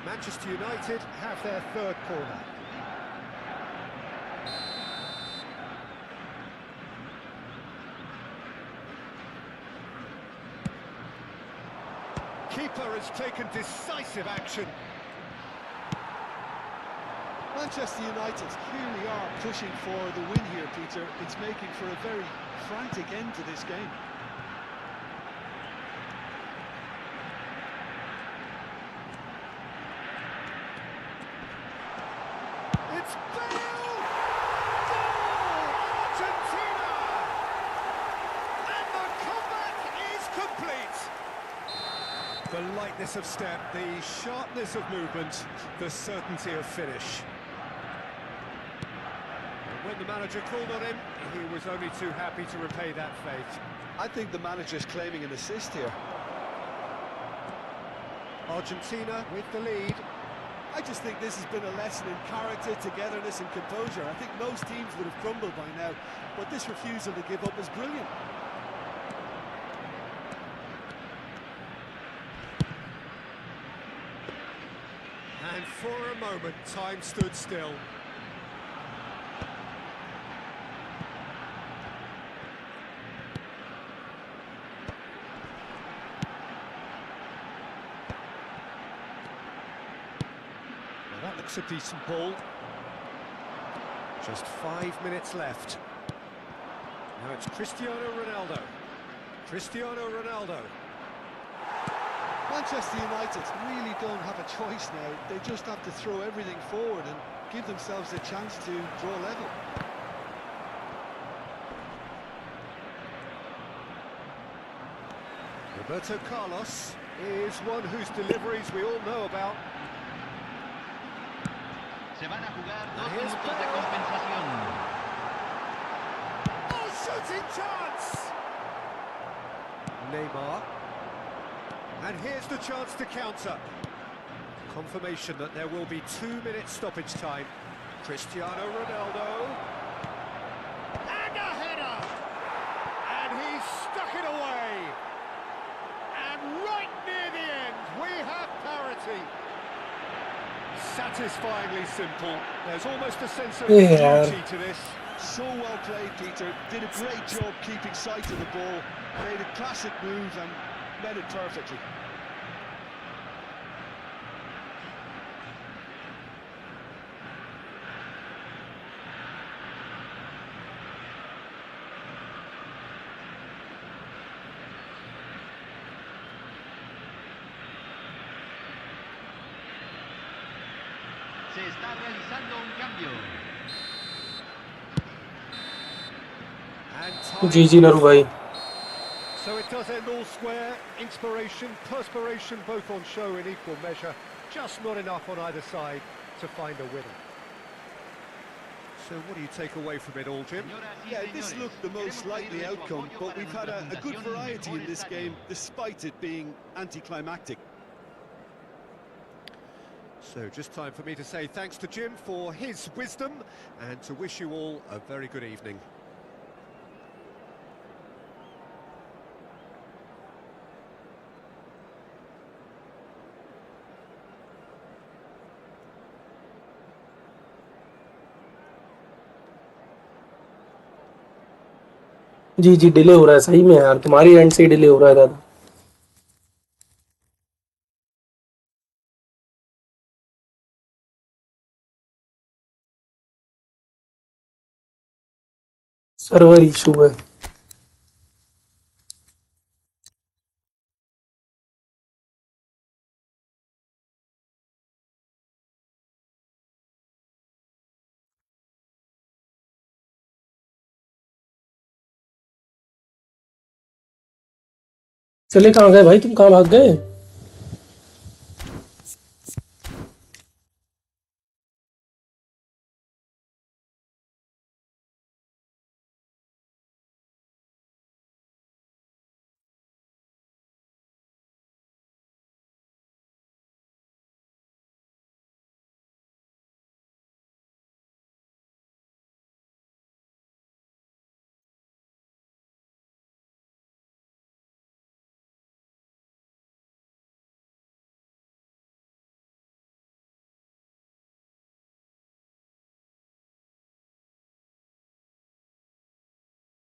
Manchester United have their third corner. Keeper has taken decisive action. Manchester United clearly are pushing for the win here, Peter. It's making for a very frantic end to this game. It's Bale! Goal! Argentina! And the comeback is complete. The lightness of step, the sharpness of movement, the certainty of finish. And when the manager called on him, he was only too happy to repay that faith. I think the manager's claiming an assist here. Argentina with the lead. I just think this has been a lesson in character, togetherness and composure. I think most teams would have crumbled by now, but this refusal to give up is brilliant. And for a moment, time stood still. Well, that looks a decent ball. Just 5 minutes left. Now it's Cristiano Ronaldo. Cristiano Ronaldo. Manchester United really don't have a choice now. They just have to throw everything forward and give themselves a chance to draw level. Roberto Carlos is one whose deliveries we all know about. Se van a jugar And 2 here's minutos de Bale. compensación. Oh, shooting chance! Neymar. And here's the chance to counter. Confirmation that there will be 2 minutes stoppage time. Cristiano Ronaldo. And a header! And he stuck it away. And right near the end, we have parity. Satisfyingly simple. There's almost a sense of Yeah. duty to this. So well played, Peter. Did a great job keeping sight of the ball. Made a classic move and met it perfectly. Se está realizando un cambio. And time. जी जी नरू भाई। So it does end all square. Inspiration, perspiration, both on show in equal measure. Just not enough on either side to find a winner. So what do you take away from it all, Jim? Señoras y Yeah, this señores, looked the most queremos likely pedirles su outcome, apoyo but para we've had a nuestra good presentación variety in this mejor game, despite it being anticlimactic. So just time for me to say thanks to Jim for his wisdom and to wish you all a very good evening. जी जी delay हो रहा है सही में यार, तुम्हारी and से डिले हो रहा है दादा। सर्वर इशू है। चले कहाँ गए भाई, तुम कहाँ भाग गए?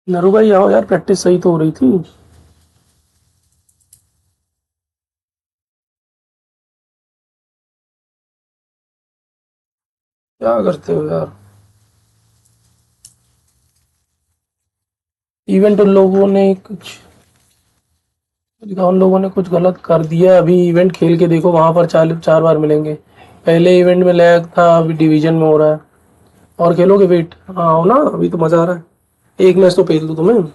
नरू भाई आओ यार, प्रैक्टिस सही तो हो रही थी। क्या करते हो यार? इवेंट उन लोगों ने कुछ उन लोगों ने कुछ गलत कर दिया। अभी इवेंट खेल के देखो, वहां पर 4 बार मिलेंगे। पहले इवेंट में लैग था, अभी डिवीजन में हो रहा है। और खेलोगे? वेट, हाँ हो ना, अभी तो मजा आ रहा है। एक मैच तो भेज दो तुम्हें।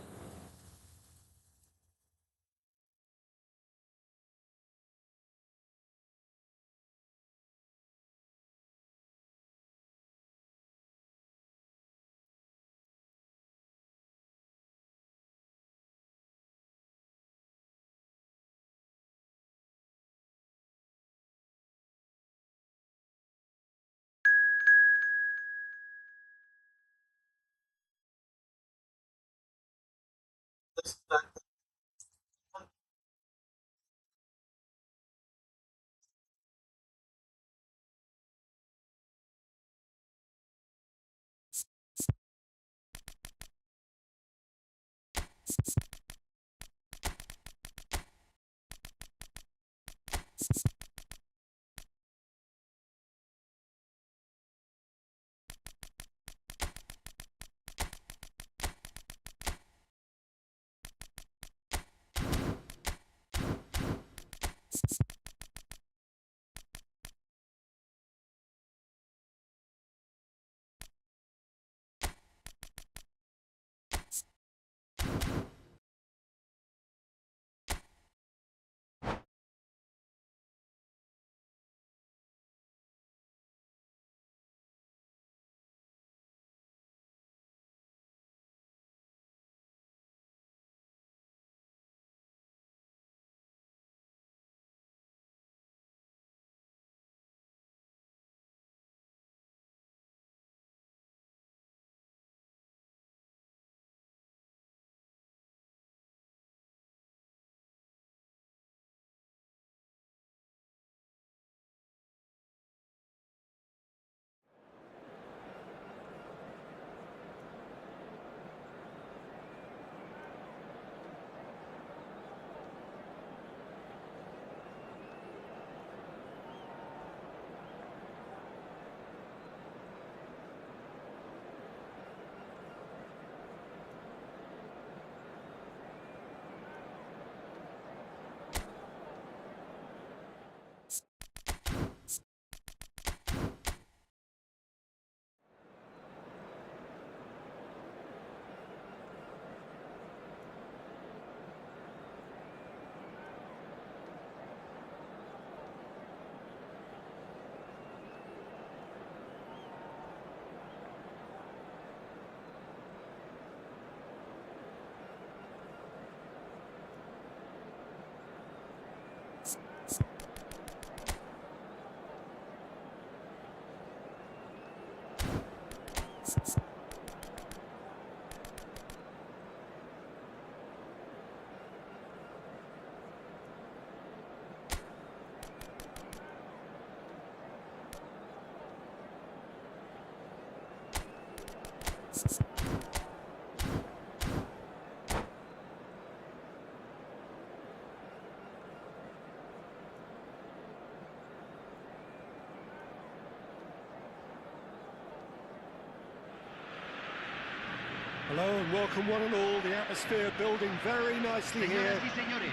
Hello and welcome one and all. The atmosphere building very nicely here.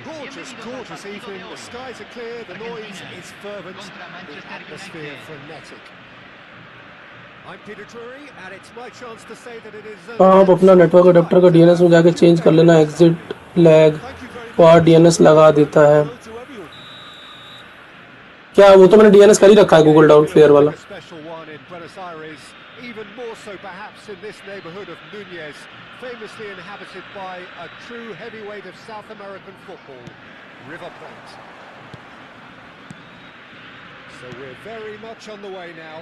Gorgeous, gorgeous evening. The skies are clear, the noise is fervent, the atmosphere frenetic. I'm Peter Drury and it's my chance to say that it is आप अपना network adapter का DNS में जाके change कर लेना। Exit lag और DNS लगा देता है। क्या वो तो मैंने डीएनएस कर ही रखा है, गूगल डाउन फ्लेयर वाला। Even more so perhaps in this neighborhood of Núñez, famously inhabited by a true heavyweight of South American football, River Plate. So we're very much on the way now.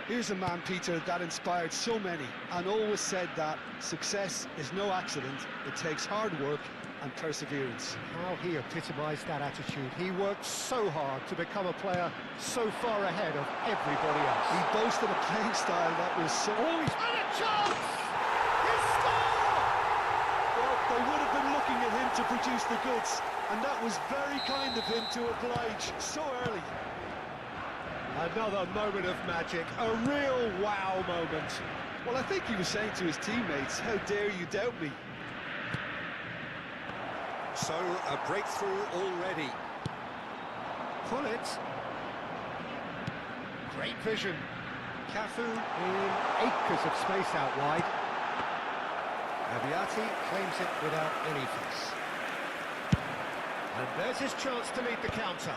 Here's a man, Peter, that inspired so many and always said that success is no accident. It takes hard work and perseverance. How he epitomised that attitude. He worked so hard to become a player so far ahead of everybody else. He boasted a playing style that was so... Oh, he's had a chance! He scores! They would have been looking at him to produce the goods, and that was very kind of him to oblige so early. Another moment of magic, a real wow moment. Well, I think he was saying to his teammates, how dare you doubt me? So, a breakthrough already. Pull it. Great vision. Cafu in acres of space out wide. Abiati claims it without any fuss. And there's his chance to lead the counter.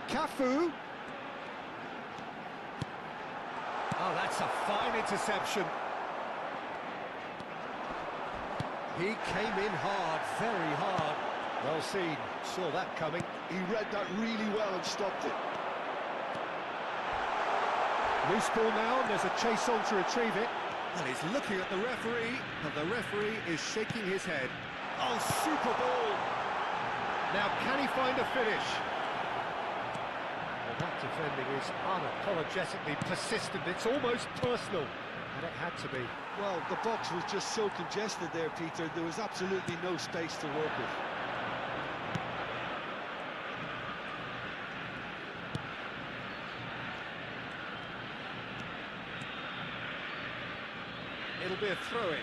Cafu. Oh, that's a fine interception. He came in hard, very hard. Well seen, saw that coming. He read that really well and stopped it. Loose ball now, and there's a chase on to retrieve it. And he's looking at the referee, and the referee is shaking his head. Oh, super ball! Now, can he find a finish? Well, that defending is unapologetically persistent. It's almost personal, and it had to be. Well, the box was just so congested there, Peter. There was absolutely no space to work with. It'll be a throw-in.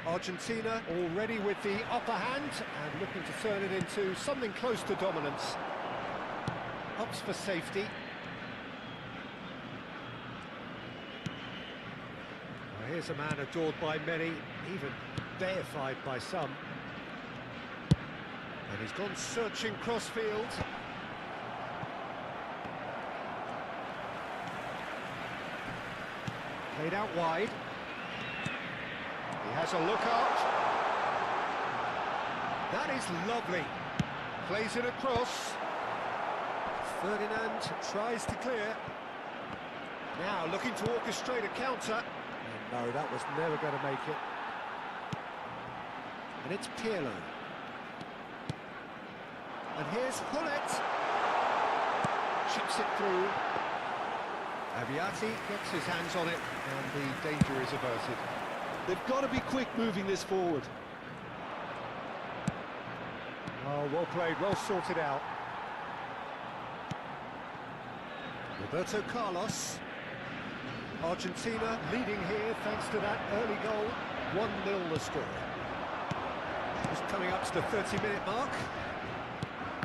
Argentina already with the upper hand and looking to turn it into something close to dominance. Ups for safety. Well, here's a man adored by many, even deified by some. And he's gone searching crossfield. Played out wide. He has a look up. That is lovely. Plays it across. Ferdinand tries to clear. Now looking to orchestrate a counter. And no, that was never going to make it. And it's Pirlo. And here's Hullet. Chips it through. Abiati gets his hands on it, and the danger is averted. They've got to be quick moving this forward. Oh, well played, well sorted out. Roberto Carlos. Argentina leading here thanks to that early goal. 1-0 the score. Just coming up to the 30-minute mark.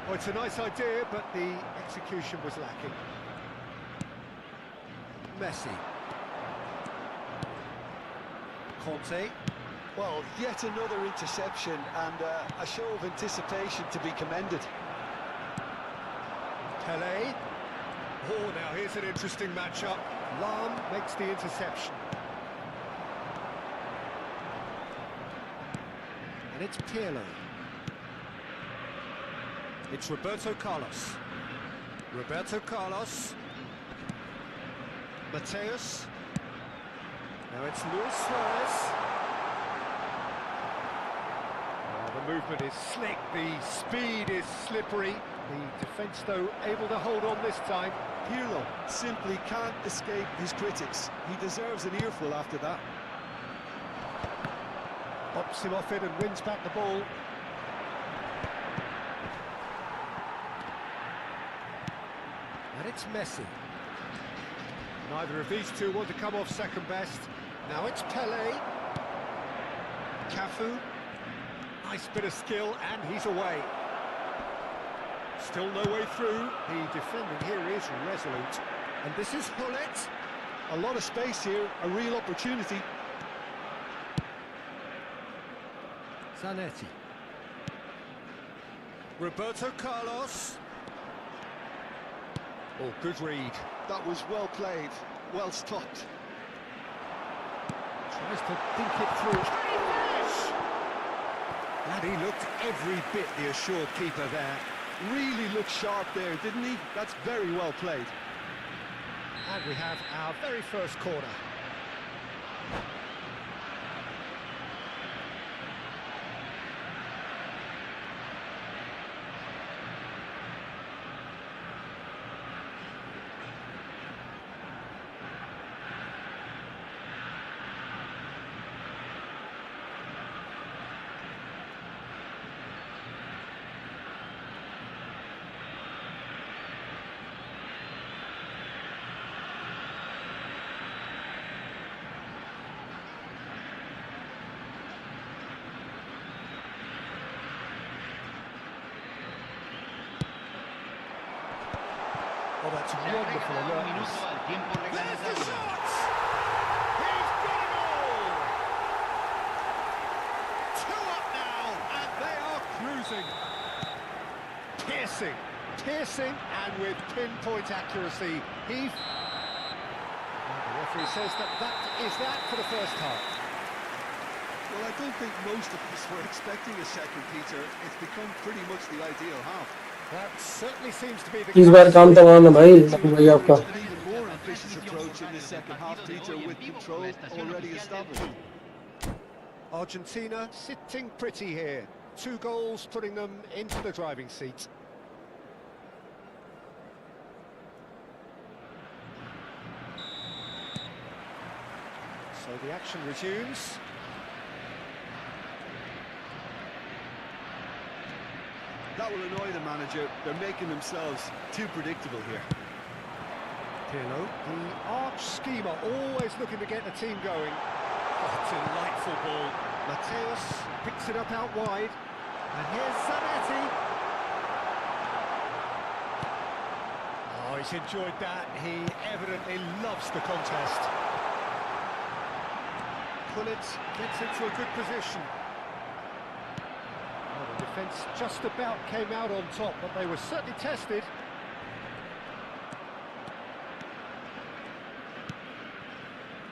Oh, it's a nice idea, but the execution was lacking. Messi. Conte. Well, yet another interception and a show of anticipation to be commended. Pelé. Oh, now here's an interesting matchup. Lam makes the interception. And it's Pirlo. It's Roberto Carlos. Roberto Carlos. Mateus. Now it's Luis Suarez. Oh, the movement is slick, the speed is slippery. The defence, though, able to hold on this time. Pirlo simply can't escape his critics. He deserves an earful after that. Bops him off it and wins back the ball. And it's Messi. Neither of these two want to come off second best. Now it's Pelé. Cafu. Nice bit of skill, and he's away. Still no way through. The defending here is resolute. And this is Hullet. A lot of space here, a real opportunity. Zanetti. Roberto Carlos. Oh, good read. That was well played, well stopped. Tries to think it through. Can he finish? And he looked every bit the assured keeper there. Really looked sharp there, didn't he? That's very well played. And we have our very first corner. Oh, that's wonderful alertness. There's the shot! He's got it all! 2 up now, and they are cruising. Piercing, and with pinpoint accuracy. The referee says that for the first half. Well, I don't think most of us were expecting a second, Peter. It's become pretty much the ideal half. That certainly seems to be the इस बार काम तमाम है भाई भाई आपका An even more ambitious approach in the second half, Peter, with control already established. Argentina sitting pretty here. 2 goals putting them into the driving seat. So the action resumes. That will annoy the manager. They're making themselves too predictable here. Pirlo, the arch schemer, always looking to get the team going. Oh, delightful ball. Mateus picks it up out wide. And here's Zanetti. Oh, he's enjoyed that. He evidently loves the contest. Pullet gets into a good position. Well, the defence just about came out on top, but they were certainly tested.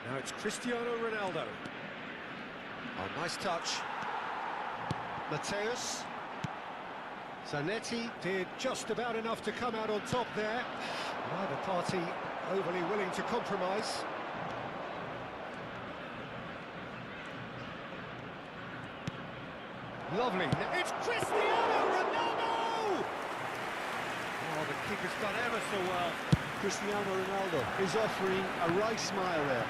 Now it's Cristiano Ronaldo. Oh, nice touch. Mateus. Zanetti did just about enough to come out on top there. Neither party overly willing to compromise. Lovely. It's Cristiano Ronaldo! Oh, the keeper's done ever so well. Cristiano Ronaldo is offering a right smile there.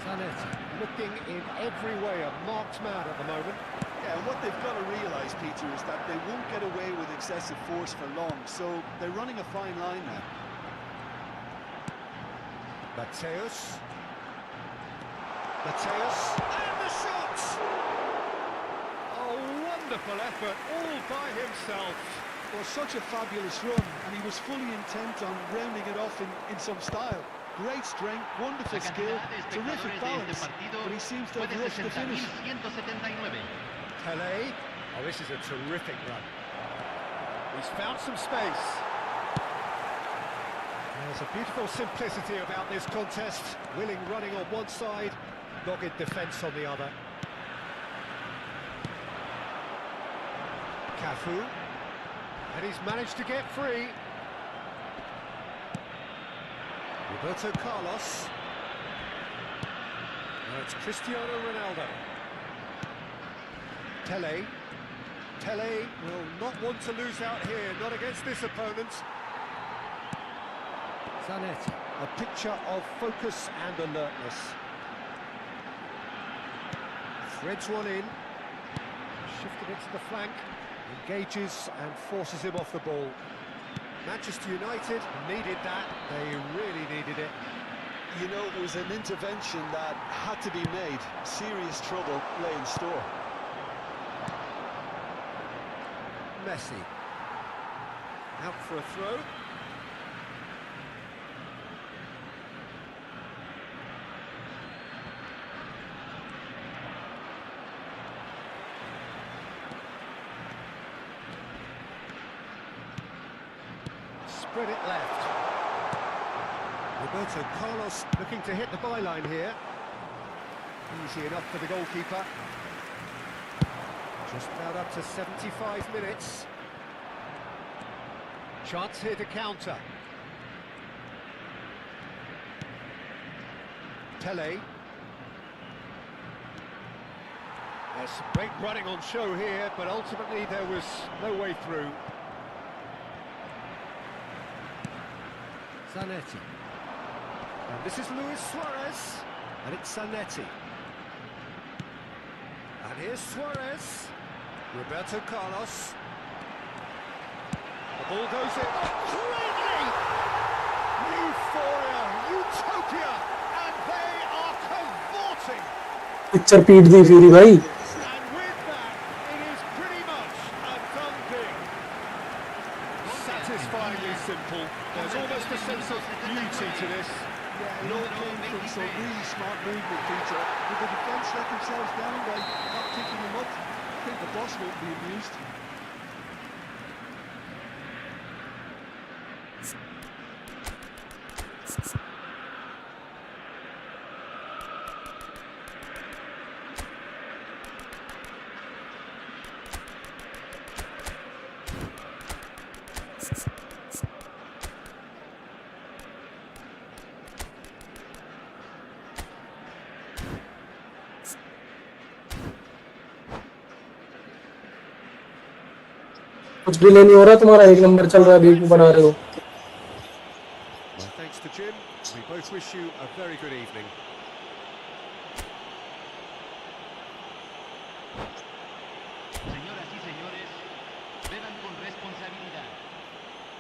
Zanetti looking in every way a marked man at the moment. Yeah, and what they've got to realise, Peter, is that they won't get away with excessive force for long, so they're running a fine line now. Mateus. And the shot! Oh, wonderful effort, all by himself. Well, such a fabulous run, and he was fully intent on rounding it off in some style. Great strength, wonderful skill, terrific balance, but he seems to have rushed the finish. Pelé. Oh, this is a terrific run. He's found some space. There's a beautiful simplicity about this contest. Willing running on one side, dogged defence on the other. Cafu. And he's managed to get free. Roberto Carlos. Now it's Cristiano Ronaldo. Pelé will not want to lose out here, not against this opponent. Zanetti, a picture of focus and alertness. Threads one in, shifted it to the flank, engages and forces him off the ball. Manchester United needed that, they really needed it. You know, it was an intervention that had to be made. Serious trouble lay in store. Messi. Out for a throw. Spread it left. Roberto Carlos looking to hit the byline here. Easy enough for the goalkeeper. Just about up to 75 minutes. Chance here to counter. Pele. There's some great running on show here, but ultimately there was no way through. Zanetti. And this is Luis Suarez, and it's Zanetti. And here's Suarez. Roberto Carlos. The ball goes in. Greatly! Euphoria, utopia, and they are cavorting. Picture पीट दी फिर भाई. And with that, it is pretty much a done thing. Satisfyingly simple. There's almost a sense of beauty to this. Yeah, it all came from some really smart movement, Peter. With the defence let themselves down by not picking them up, I think the boss won't be amused. कुछ delay नहीं हो रहा तुम्हारा. एक number चल रहा है. अभी बना रहे हो. Well, thanks to Jim. We both wish you a very good evening. Señoras y señores, beban con responsabilidad.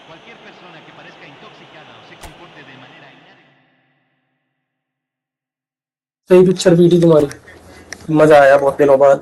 Cualquier persona que parezca intoxicada o se comporte de manera inadecuada. सही पिक्चर पीटी तुम्हारी. मजा आया बहुत दिनों बाद.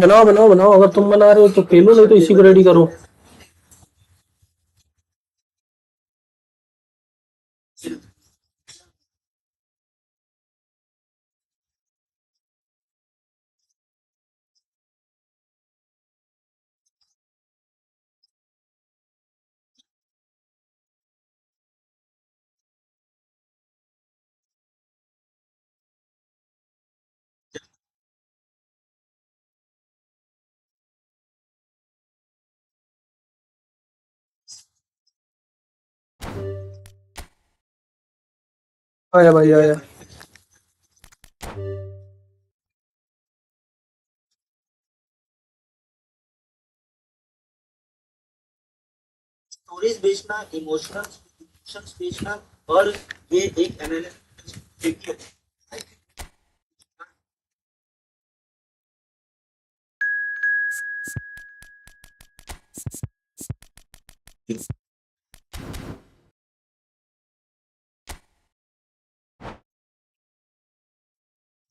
बनाओ बनाओ बनाओ. अगर तुम बना रहे हो तो खेलो, नहीं तो इसी को रेडी करो. आया भाई आया. स्टोरीज बेचना, इमोशंस बेचना, और ये एक एनालिसिस.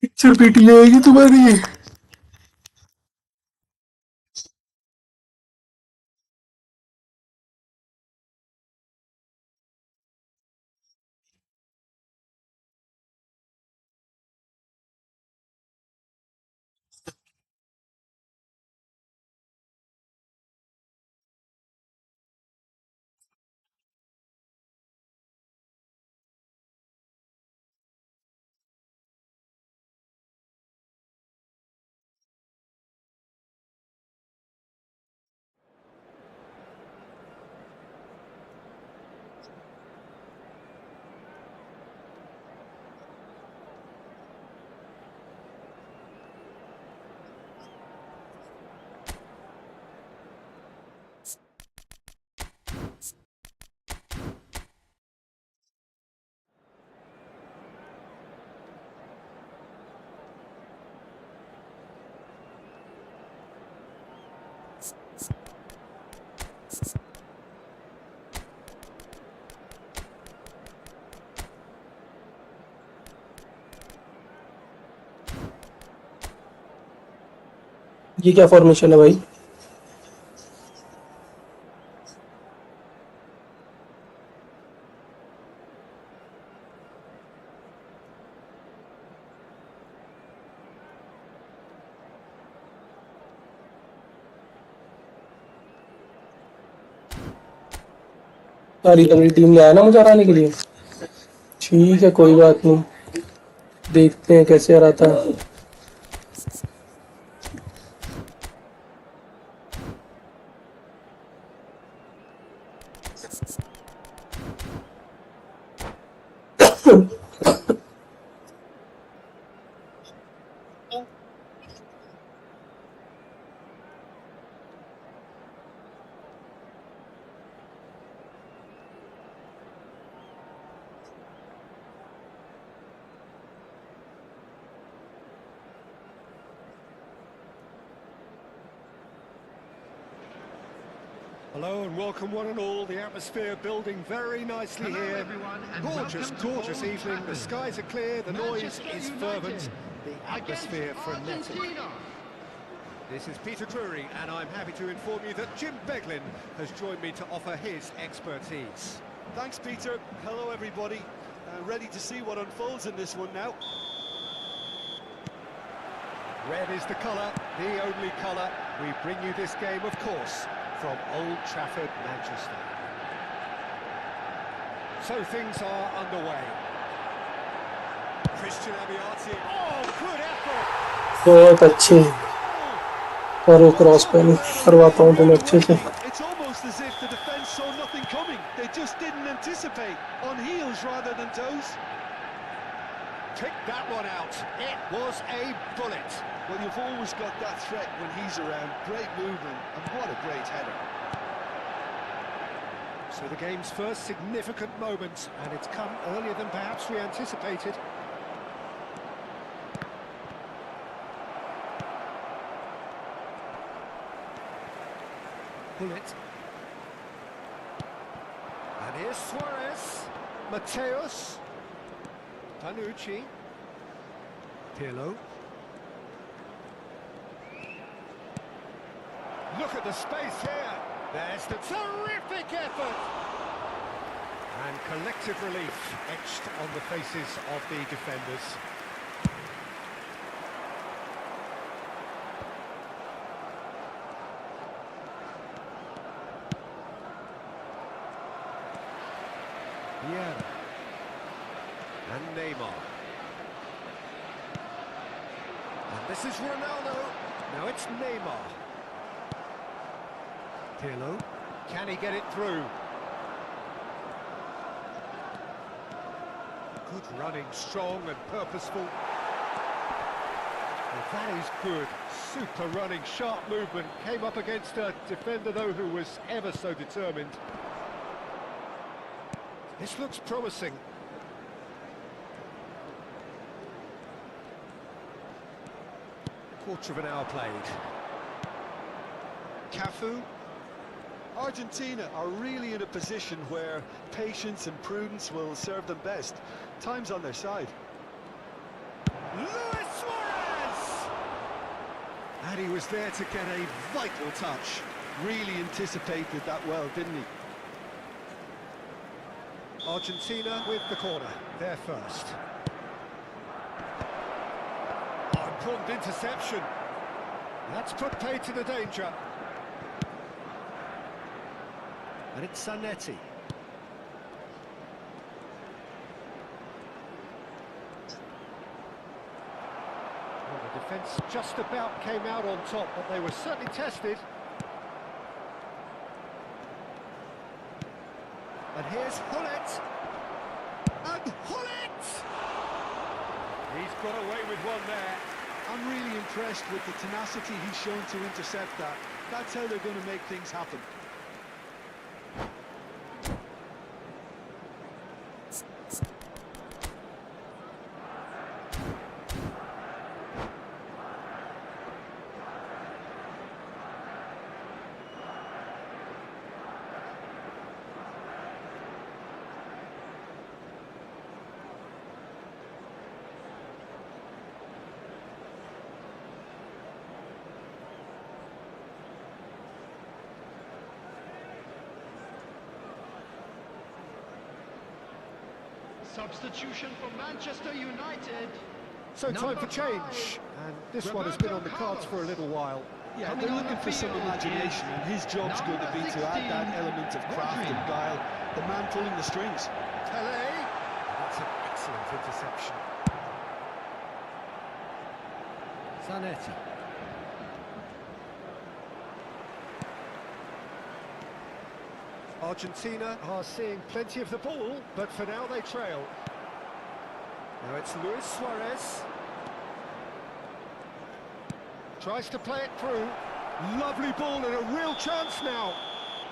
पिक्चर पीटी जाएगी तुम्हारी. ये क्या फॉर्मेशन है भाई? सारी तगड़ी टीम ले आया ना मुझे हराने के लिए। ठीक है, कोई बात नहीं, देखते हैं कैसे हराता है। Hello and welcome one and all. The atmosphere building very nicely Hello here. everyone, and Gorgeous, welcome to gorgeous Old evening. The Trafford. skies are clear, the noise Manchester is United fervent, the against atmosphere frenetic. Argentina. This is Peter Drury, and I'm happy to inform you that Jim Beglin has joined me to offer his expertise. Thanks, Peter. Hello, everybody. Ready to see what unfolds in this one now. Red is the colour, the only colour. We bring you this game, of course, from Old Trafford, Manchester. So things are underway. Christian Abiati. Oh, good effort! बहुत अच्छे करो cross पहले करवाता हूँ तुम्हें अच्छे से। It's almost as if the defence saw nothing coming. They just didn't anticipate. On heels rather than toes. Picked that one out. It was a bullet. Well, you've always got that threat when he's around. Great movement, and what a great header. So the game's first significant moment, and it's come earlier than perhaps we anticipated. Bullet. And here's Suarez. Mateus. Panucci. Pirlo. Look at the space here. There's the terrific effort. And collective relief etched on the faces of the defenders. Vieira. And Neymar. And this is Ronaldo. Now it's Neymar. Pirlo. Can he get it through? Good running, strong and purposeful. Well, that is good. Super running, sharp movement. Came up against a defender, though, who was ever so determined. This looks promising. Quarter of an hour played. Cafu. Argentina are really in a position where patience and prudence will serve them best. Time's on their side. Luis Suarez! And he was there to get a vital touch. Really anticipated that well, didn't he? Argentina with the corner, they're first. Oh, important interception. That's put paid to the danger. And it's Zanetti. Well, the defence just about came out on top, but they were certainly tested. And here's Hullet. And Hullet! He's got away with one there. I'm really impressed with the tenacity he's shown to intercept that. That's how they're going to make things happen. Substitution for Manchester United. So time for change, and this one has been on the cards for a little while. Yeah, Coming they're on looking the for some field imagination, is and his job's going to be to add that element of craft and guile, the man pulling the strings. Pele. That's an excellent interception. Zanetti. Argentina are seeing plenty of the ball, but for now they trail. Now it's Luis Suarez. Tries to play it through. Lovely ball and a real chance now.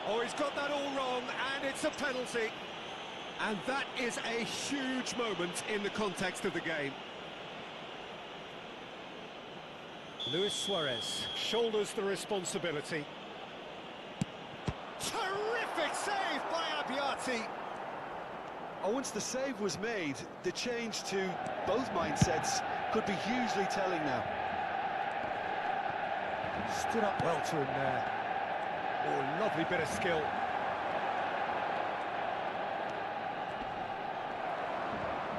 Oh, he's got that all wrong, and it's a penalty. And that is a huge moment in the context of the game. Luis Suarez shoulders the responsibility. Terrific save by Abbiati. Oh, once the save was made, the change to both mindsets could be hugely telling now. Stood up well to him there. Oh, lovely bit of skill.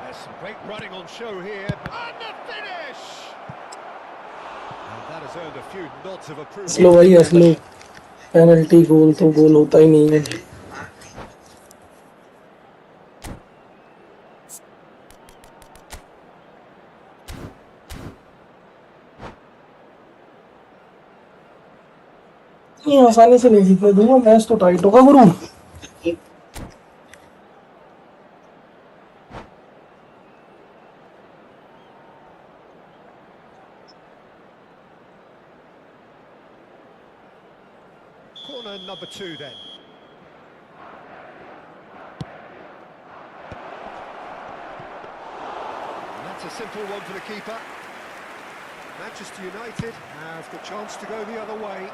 There's some great running on show here. And the finish! And that has earned a few nods of approval. Slow भाई है slow penalty गोल तो गोल होता ही नहीं है ये आसानी से नहीं जीतने दूंगा मैच तो टाइट होगा गुरु Corner number 2 then. And that's a simple one for the keeper. Manchester United have the chance to go the other way.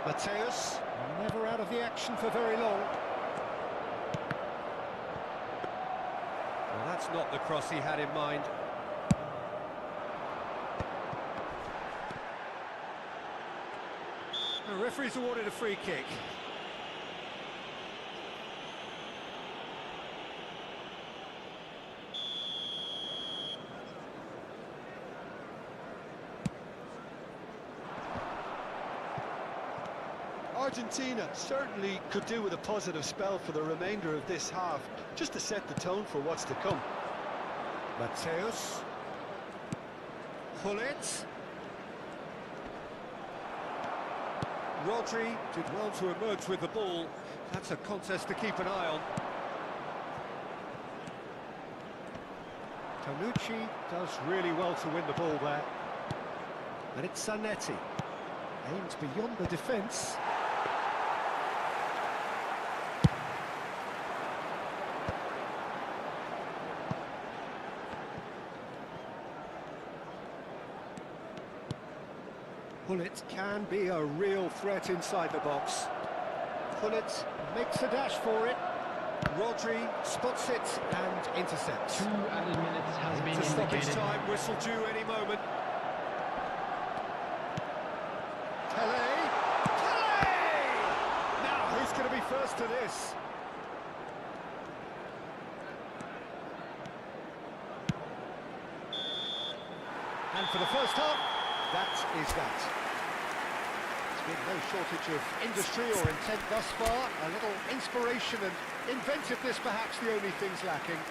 Mateus, never out of the action for very long. Well, that's not the cross he had in mind. The referee's awarded a free kick. Argentina certainly could do with a positive spell for the remainder of this half, just to set the tone for what's to come. Mateus. Gullit. Rodri did well to emerge with the ball. That's a contest to keep an eye on. Tonucci does really well to win the ball there. And it's Zanetti. Aims beyond the defence. Gullit can be a real threat inside the box. Gullit makes a dash for it. Rodri spots it and intercepts. 2 added minutes has been To stop his indicated. time, whistle due any moment. Pele! Pele! Now, who's going to be first to this? And for the first half, that is that. There's been no shortage of industry or intent thus far. A little inspiration and inventiveness, perhaps the only things lacking.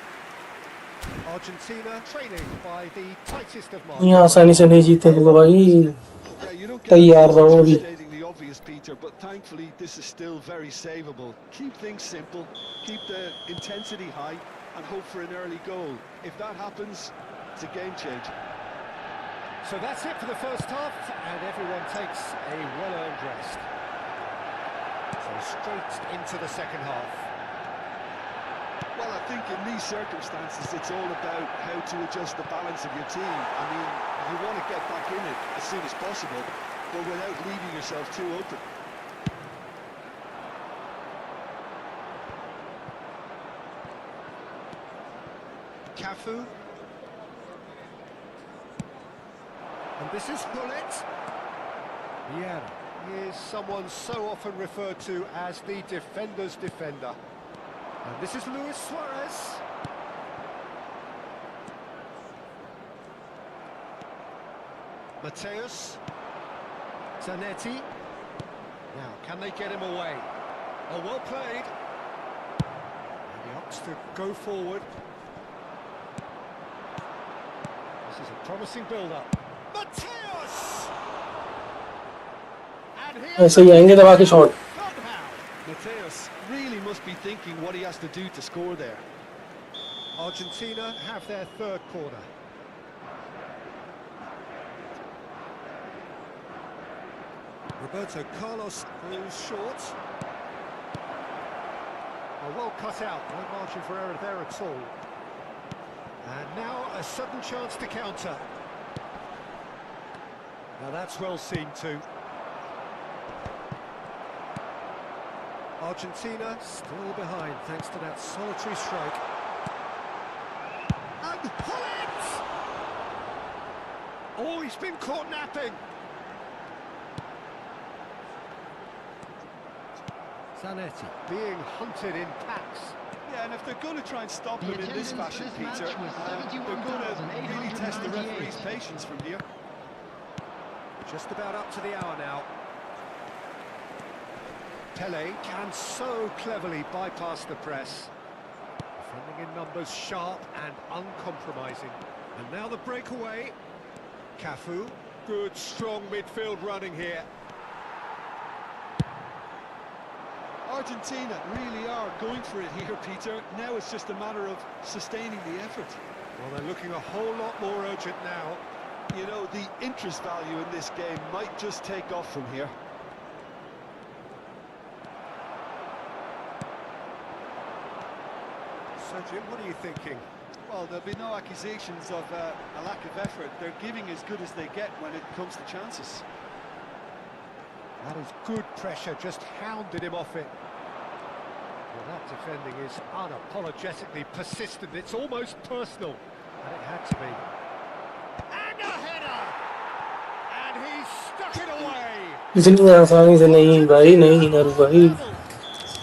Argentina trailing by the tightest of margins. ये आसानी से नहीं जीतने दूंगा भाई Yeah, you don't get तैयार a रहो अभी stating the obvious, Peter, but thankfully this is still very savable. Keep things simple, keep the intensity high, and hope for an early goal. If that happens, it's a game changer. So that's it for the first half, and everyone takes a well-earned rest. So straight into the second half. Well, I think in these circumstances, it's all about how to adjust the balance of your team. I mean, you want to get back in it as soon as possible, but without leaving yourself too open. Cafu. And this is Gullit. Vieira is someone so often referred to as the defender's defender. And this is Luis Suarez. Mateus. Zanetti. Now, can they get him away? Oh, well played. And he opts to go forward. This is a promising build-up. Mateus! And ऐसे ही आएंगे दबा के shot. Mateus really must be thinking what he has to do to score there. Argentina have their third corner. Roberto Carlos goes short. Oh, well cut out, no margin for error there at all. And now a sudden chance to counter. Now that's well seen too. Argentina still behind thanks to that solitary strike. And pull it! Oh, he's been caught napping. Zanetti being hunted in packs. Yeah, and if they're going to try and stop him in this fashion, Peter, they're going to really test the referee's patience from here. Just about up to the hour now. Pele can so cleverly bypass the press. Defending in numbers, sharp and uncompromising. And now the breakaway. Cafu, good strong midfield running here. Argentina really are going for it here, Peter. Now it's just a matter of sustaining the effort. Well, they're looking a whole lot more urgent now. You know, the interest value in this game might just take off from here. So, Jim, what are you thinking? Well, there'll be no accusations of a lack of effort. They're giving as good as they get when it comes to chances. That is good pressure, just hounded him off it. Well, that defending is unapologetically persistent. It's almost personal. And it had to be. And a header! And he stuck it away! इतनी आसानी से नहीं भाई, नहीं यार भाई,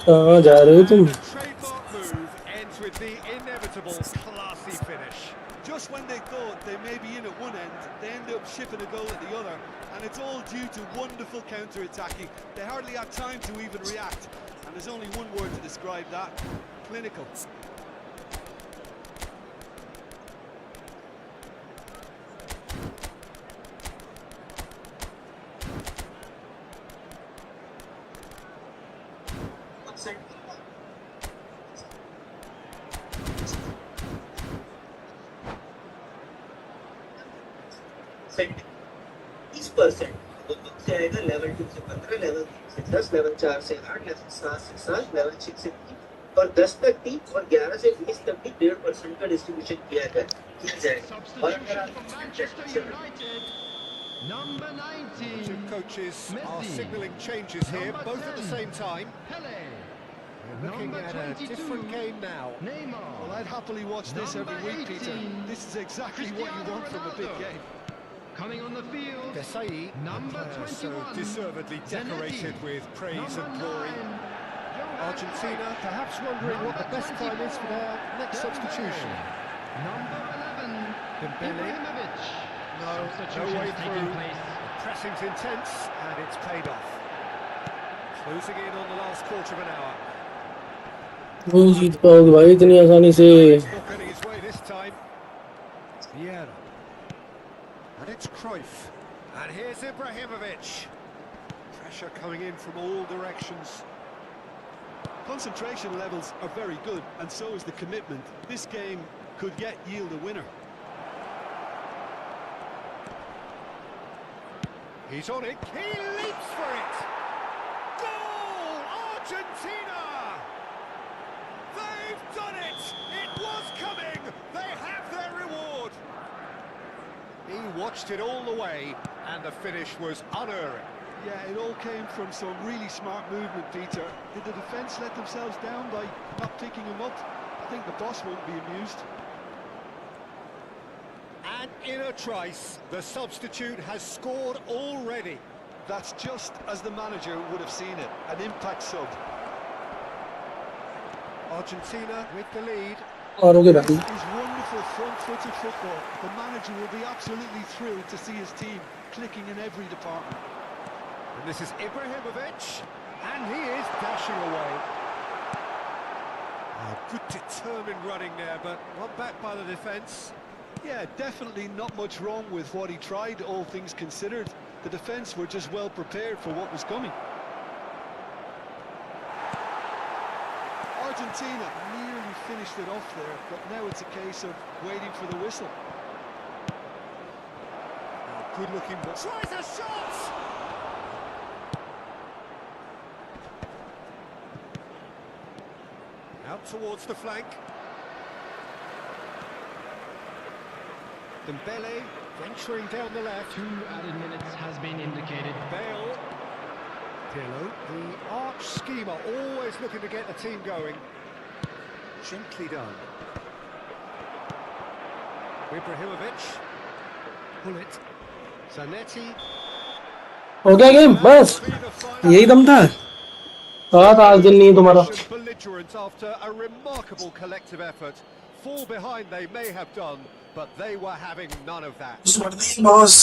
कहाँ जा रहे हो तुम? And the trademark move ends with the inevitable classy finish. Just when they thought they may be in at one end, they end up shipping a goal at the other, and it's all due to wonderful counter-attacking. They hardly had time to even react, and there's only one word to describe that: clinical. से आएगा level 2 से 15, level 3 से 10, level 4 से 8, level 7 से 7, level 6 से 3 और 10 तक 3 और 11 से 20 तक भी 1.5% का डिस्ट्रीब्यूशन किया जाएगा। और अगर आप Number 19. Two coaches are signalling changes here, both at the same time. Pele. We're looking at a different game now. Neymar. Well, I'd happily watch this every week, Peter. This is exactly what you want from a big game. Coming on the field, Desai, number so 21, deservedly decorated Zanetti. with praise Number and glory. 9, Argentina perhaps wondering what the best time is for their next substitution. Number 11, Dembele. Ibrahimovic. No way through. The pressing's intense and it's paid off. Closing in on the last quarter of an hour. नहीं जीत पाओगे भाई इतनी आसानी से. He's not getting his way this time. Vieira. And it's Cruyff. And here's Ibrahimovic. Pressure coming in from all directions. Concentration levels are very good, and so is the commitment. This game could yet yield a winner. He's on it. He leaps for it. Goal! Argentina! They've done it! It was coming! They have their reward! He watched it all the way, and the finish was unerring. Yeah, it all came from some really smart movement, Peter. Did the defence let themselves down by not picking him up? I think the boss won't be amused. And in a trice, the substitute has scored already. That's just as the manager would have seen it, an impact sub. Argentina with the lead. और हो गया This भाई। is wonderful front-footed football. The manager will be absolutely thrilled to see his team clicking in every department. And this is Ibrahimovic, and he is dashing away. Good determined running there, but not back by the defence. Yeah, definitely not much wrong with what he tried, all things considered. The defence were just well prepared for what was coming. Argentina nearly finished it off there, but now it's a case of waiting for the whistle. Good looking ball. Tries a shot! Out towards the flank. Dembele venturing down the left. 2 added minutes has been indicated. Bale. Pirlo, the arch schemer, always looking to get the team going. Gently done. Ibrahimovic. Bullet. Zanetti. हो गया game बस, यही दम था। आज दिन नहीं तुम्हारा। Belligerent after a remarkable collective effort. Fall behind they may have done, but they were having none of that. Boss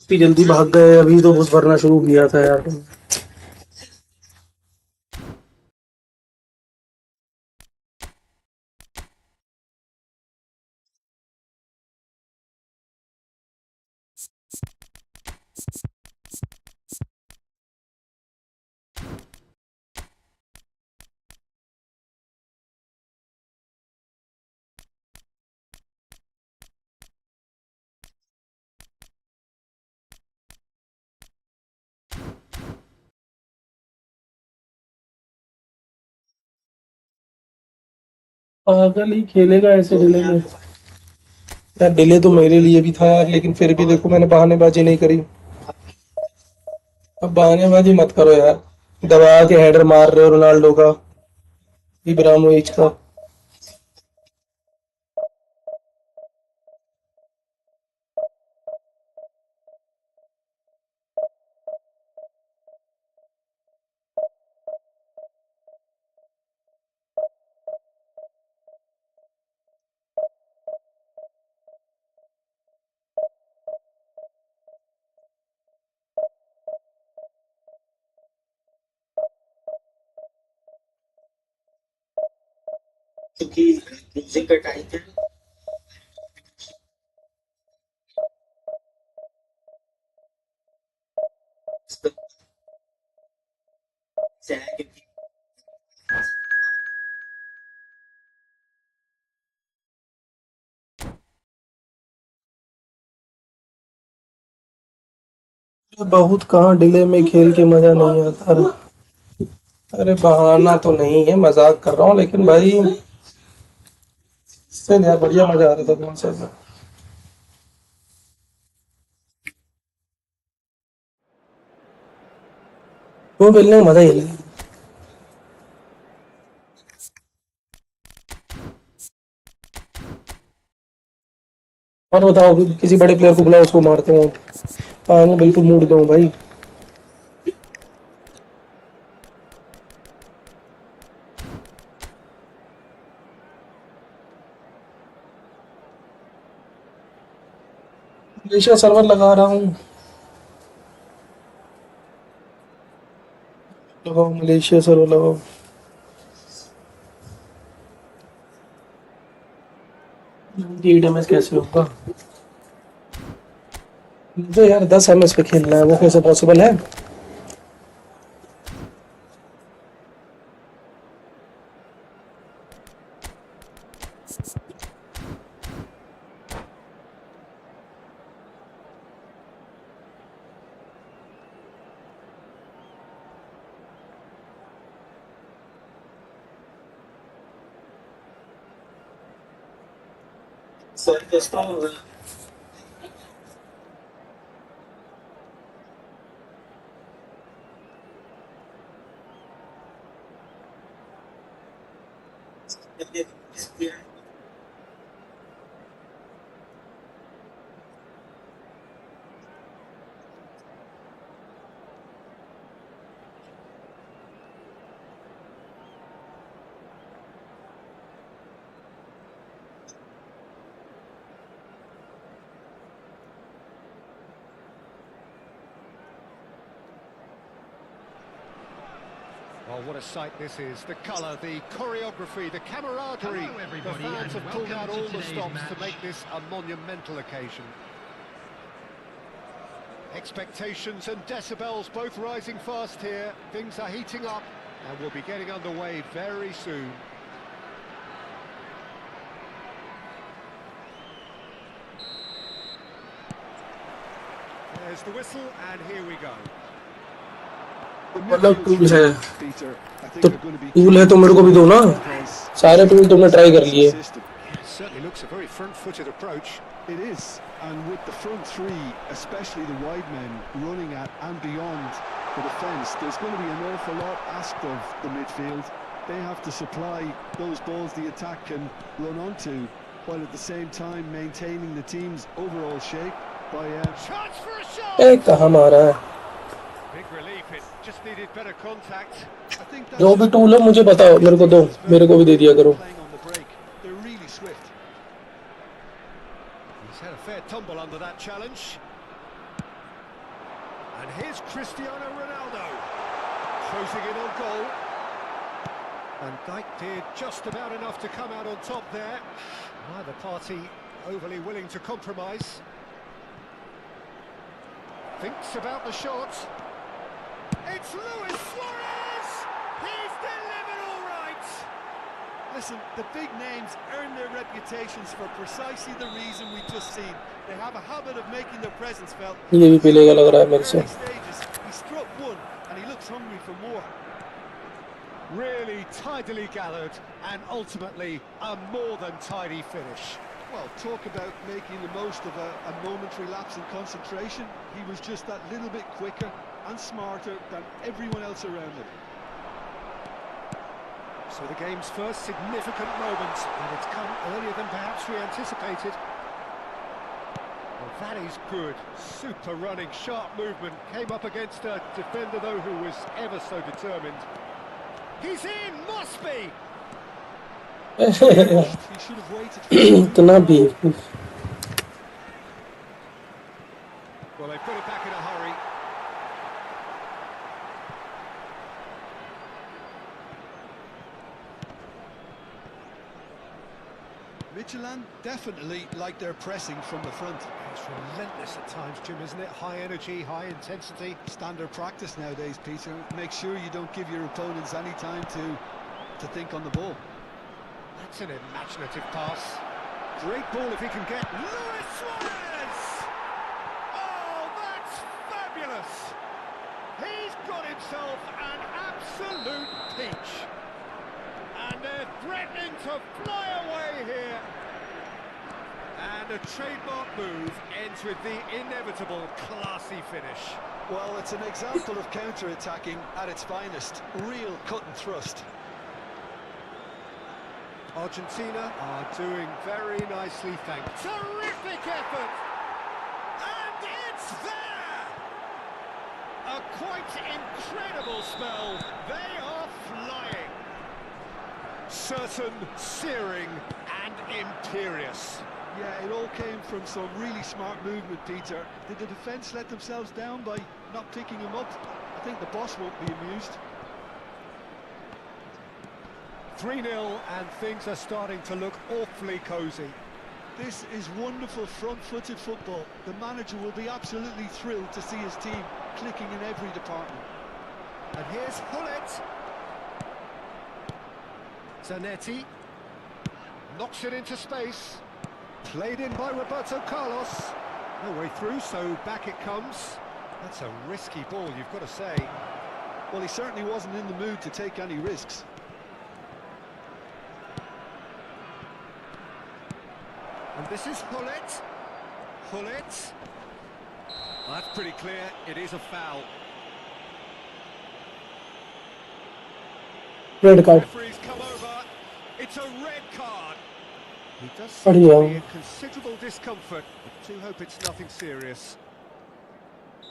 इतनी जल्दी भाग गए, अभी तो बस भरना शुरू किया था यार। पागल ही खेलेगा ऐसे डिले में यार। डिले तो मेरे लिए भी था यार, लेकिन फिर भी देखो मैंने बहानेबाजी नहीं करी। अब बहानेबाजी मत करो यार, दबा के हेडर मार रहे हो रोनाल्डो का, इब्राहिमोविच का। क्योंकि म्यूजिक का टाइम है। बहुत कहाँ डिले में खेल के मजा नहीं आता। अरे बहाना तो नहीं है, मजाक कर रहा हूँ, लेकिन भाई इससे यार बढ़िया मजा आ रहा था कौन सा। वो खेलने में मजा ही नहीं। और बताओ, किसी बड़े प्लेयर को बुलाओ, उसको मारते हो। हाँ बिल्कुल मूड दो भाई। मलेशिया सर्वर लगा रहा हूँ, लगाओ मलेशिया सर्वर लगाओ। DMS कैसे होगा मुझे यार? 10 MS पे खेलना है, वो कैसे पॉसिबल है? सॉरी दोस्तों, Oh, what a sight this is. The colour, the choreography, the camaraderie. Hello, everybody, The fans and have pulled out welcome all to the today's stops to match. make this a monumental occasion. Expectations and decibels both rising fast here. Things are heating up and we'll be getting underway very soon. There's the whistle and here we go. मतलब tool है Peter, I think तो they're going to be tool है तो मेरे को भी दो ना, सारे टूल तुमने ट्राई कर लिए। It certainly looks a very front-footed approach. It is, and with the front three, especially the wide men, running at and beyond the defence, there's going to be an awful lot asked of the midfield. They have to supply those balls the attack can run onto, while at the same time maintaining the team's overall shape by Chance for a A shot! कहाँ मारा है? Big relief, it just needed better contact. I think जो that's भी tool है मुझे बताओ, मेरे को दो, मेरे को भी दे दिया करो। playing on the break. They're really swift. He's had a fair tumble under that challenge. And here's Cristiano Ronaldo. Closing in on goal. And Dijk did just about enough to come out on top there. Neither party overly willing to compromise. Thinks about the shot. It's Luis Suarez! He's delivered all right! Listen, the big names earn their reputations for precisely the reason we just seen. They have a habit of making their presence felt. ये भी पिलेगा लग रहा है मेरे से। Early stages, he struck one and he looks hungry for more. Really tidily gathered and ultimately a more than tidy finish. Well, talk about making the most of a momentary lapse in concentration. He was just that little bit quicker and smarter than everyone else around him. So the game's first significant moment, and it's come earlier than perhaps we anticipated. Well, that is good. Super running, sharp movement. Came up against a defender, though, who was ever so determined. He's in! Must be! He should have waited for इतना भी Well, they put it back in a hurry. Midtjylland definitely like their pressing from the front. It's relentless at times, Jim, isn't it? High energy, high intensity. Standard practice nowadays, Peter. Make sure you don't give your opponents any time to think on the ball. That's an imaginative pass. Great ball if he can get Luis Suarez! Oh, that's fabulous! He's got himself an absolute peach. And they're threatening to fly away here. And a trademark move ends with the inevitable classy finish. Well, it's an example of counter-attacking at its finest. Real cut and thrust. Argentina are doing very nicely, thanks. Terrific effort! And it's there! A quite incredible spell. They are flying. Certain, searing and imperious. Yeah, it all came from some really smart movement, Peter. Did the defence let themselves down by not picking him up? I think the boss won't be amused. 3-0 and things are starting to look awfully cosy. This is wonderful front-footed football. The manager will be absolutely thrilled to see his team clicking in every department. And here's Hullet. Zanetti knocks it into space. Played in by Roberto Carlos. No way through, so back it comes. That's a risky ball, you've got to say. Well, he certainly wasn't in the mood to take any risks. And this is Hullet. Hullet. That's pretty clear, it is a foul. Red card. Referee's come over. It's a red card. He does But seem to yeah. be in considerable discomfort. Do hope it's nothing serious.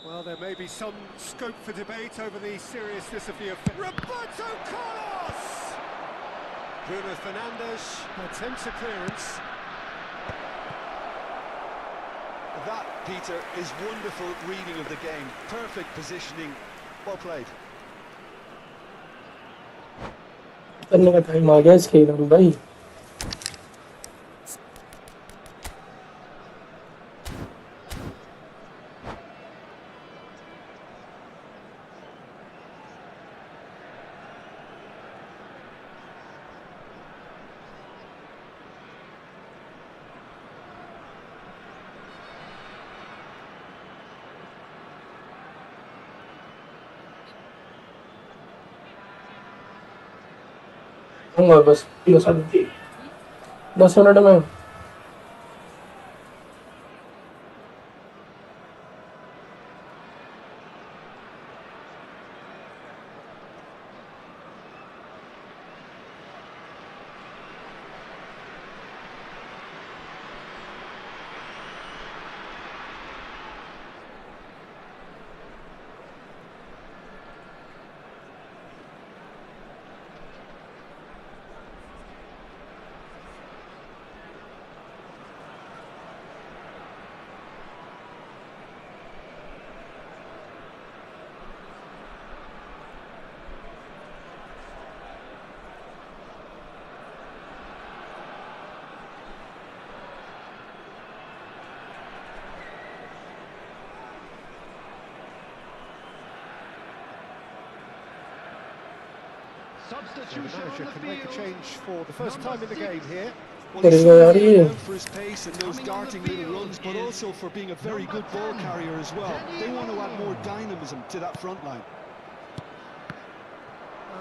Well, there may be some scope for debate over the seriousness of the offence. Roberto Carlos! Bruno Fernandes attempts a clearance. That, Peter, is wonderful reading of the game. Perfect positioning. Well played. करने का time आ गया इसके नाम भाई. होगा बस 10 minute में. The Substitution manager on the can make a field. change for the first time in the game here. Well, he's करेगा यार ये. known for his pace and those darting little runs, but also for being a very good ball carrier as well. They want to add more dynamism to that front line.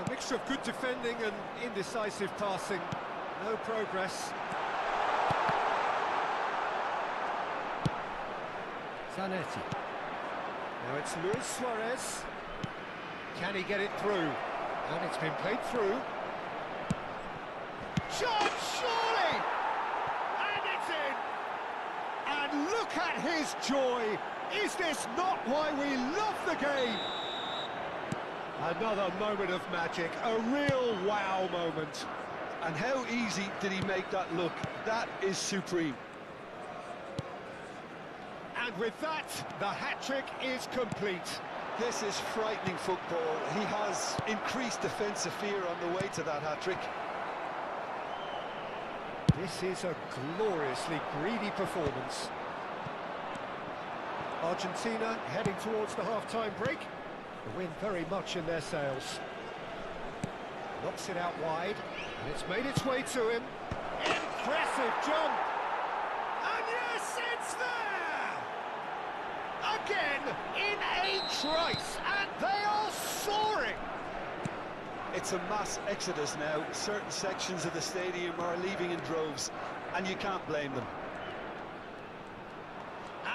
A mixture of good defending and indecisive passing. No progress. Zanetti. Now it's Luis Suarez. Can he get it through? And it's been played through. Shot, surely! And it's in! And look at his joy! Is this not why we love the game? Another moment of magic, a real wow moment. And how easy did he make that look? That is supreme. And with that, the hat-trick is complete. This is frightening football. He has increased defensive fear on the way to that hat-trick. This is a gloriously greedy performance. Argentina heading towards the half-time break. The wind very much in their sails. Knocks it out wide, and it's made its way to him. Impressive jump! And yes, it's there! Again, in a trice, and they are soaring! It's a mass exodus now. Certain sections of the stadium are leaving in droves, and you can't blame them.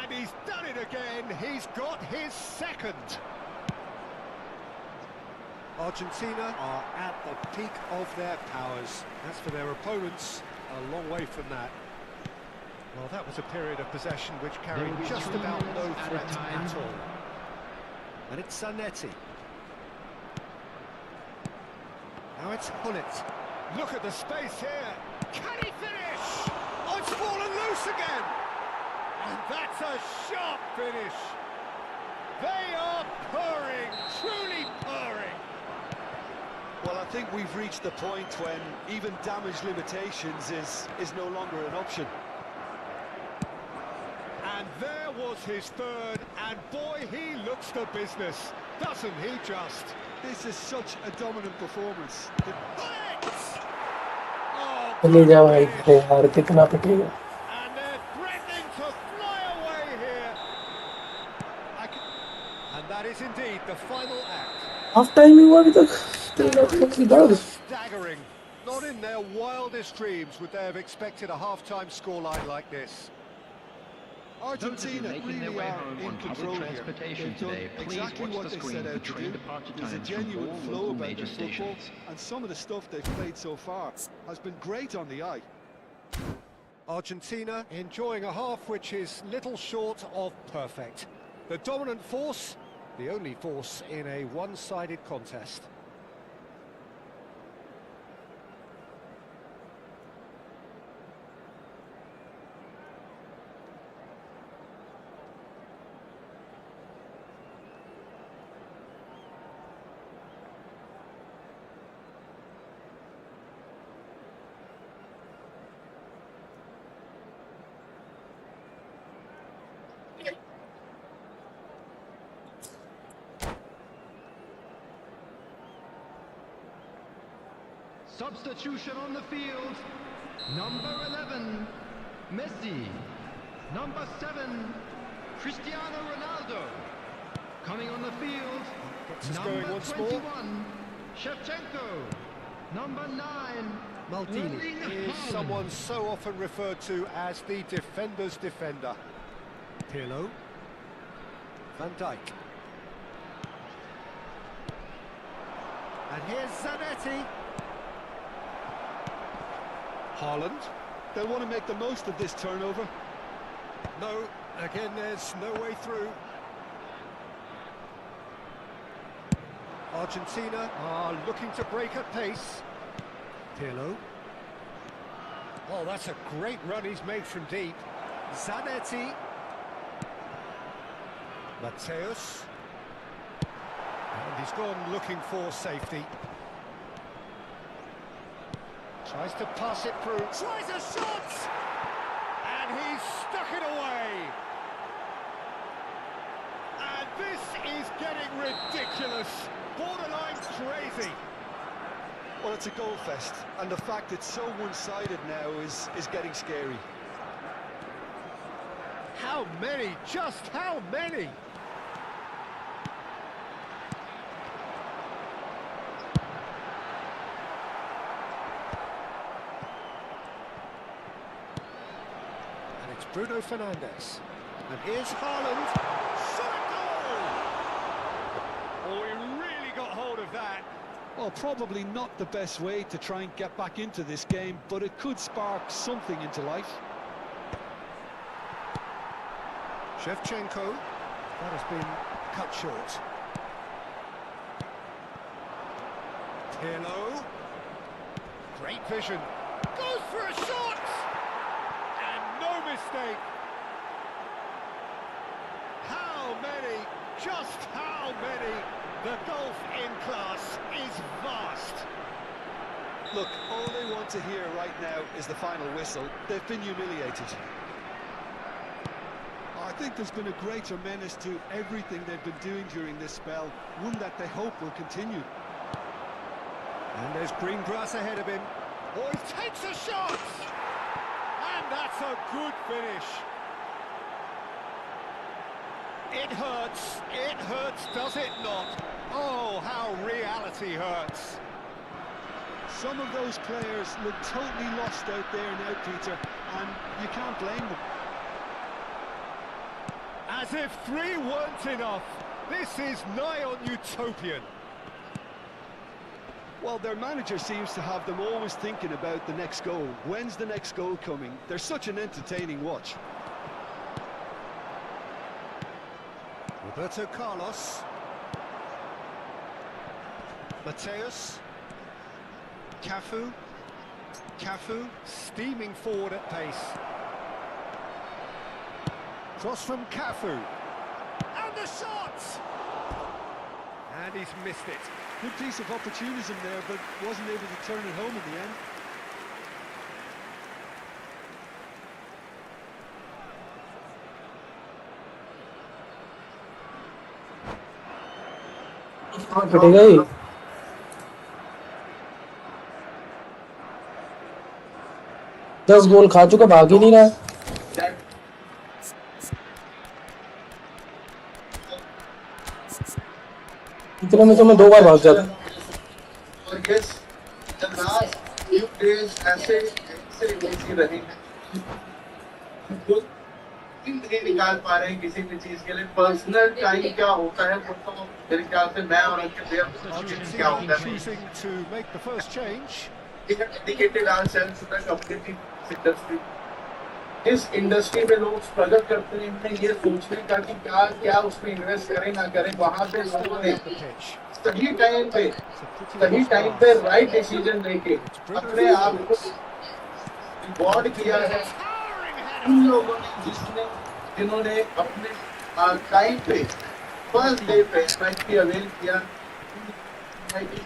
And he's done it again. He's got his second. Argentina are at the peak of their powers. As for their opponents, a long way from that. Well, that was a period of possession which carried just about no threat at all. And it's Zanetti. Now it's Hullet. Look at the space here. Can he finish? Oh, it's fallen loose Once again. And that's a sharp finish. They are purring, truly purring. Well, I think we've reached the point when even damage limitations is no longer an option. And there was his third, and boy, he looks the business, doesn't he just? This is such a dominant performance. Oh, चले good जाओ भाई, finish. अरे यार कितना पिटेगा। And they're threatening to fly away here. And that is indeed the final act. Half time ही हुआ अभी तक, 3 की दर्द। Staggering. Not in their wildest dreams would they have expected a half-time scoreline like this. Argentina making their really way are home in on public control here. transportation They've done today, please exactly watch what the they screen set for out to train do. departure There's a times from genuine all flow local about major their football, stations. and some of the stuff they've played so far has been great on the eye. Argentina enjoying a half which is little short of perfect. The dominant force, the only force in a one-sided contest. Substitution on the field. Number 11, Messi. Number 7, Cristiano Ronaldo. Coming on the field, Gets us number going once more. 21, Shevchenko. Number 9, Maldini Erling is Haaland. someone so often referred to as the defender's defender. Pirlo. Van Dijk. And here's Zanetti. Haaland. They'll want to make the most of this turnover. No, again there's no way through. Argentina are looking to break at pace. Pirlo. Oh, that's a great run he's made from deep. Zanetti. Mateus. And he's gone looking for safety. Tries to pass it through. Tries a shot! And he's stuck it away. And this is getting ridiculous. Borderline crazy. Well, it's a goal fest, and the fact it's so one-sided now is getting scary. How many? Just how many? And it's Bruno Fernandes. And here's Haaland. Shot a goal! Oh, he really got hold of that. Well, probably not the best way to try and get back into this game, but it could spark something into life. Shevchenko. That has been cut short. Pirlo. Great vision. Goes for a shot! And no mistake. How many? Just how many? The golf in class is vast. Look, all they want to hear right now is the final whistle. They've been humiliated. I think there's been a greater menace to everything they've been doing during this spell, one that they hope will continue. And there's green grass ahead of him. Oh, he takes a shot! And that's a good finish. It hurts, does it not? Oh, how reality hurts. Some of those players look totally lost out there now, Peter, and you can't blame them. As if 3 weren't enough. This is nigh on utopian. Well, their manager seems to have them always thinking about the next goal. When's the next goal coming? They're such an entertaining watch. Roberto Carlos. Mateus. Cafu. Cafu steaming forward at pace. Cross from Cafu. And the shot! And he's missed it. Good piece of opportunism there, but wasn't able to turn it home in the end. पिटेगा ही। 10 गोल खा चुका, भाग ही नहीं रहा है। इतने में तो मैं 2 बार भाग जाता। और yes, the last few days ऐसे बिजी रहे हैं, जो नहीं निकाल पा रहे हैं किसी भी चीज के लिए। पर्सनल टाइम क्या होता है वो तो मेरे ख्याल से मैं और अंकित क्या होता है। Choosing to make the first change. We have dedicated ourselves to the competitive industry. इस इंडस्ट्री में लोग स्ट्रगल करते हैं ये सोचने का कि क्या उसमें इन्वेस्ट करें ना करें। वहाँ पे लोगों ने सही टाइम पे राइट डिसीजन लेके अपने आप को रिवॉर्ड किया है उन लोगों ने जिन्होंने अपने टाइम पे फर्स्ट डे पे मैच की अवेल किया।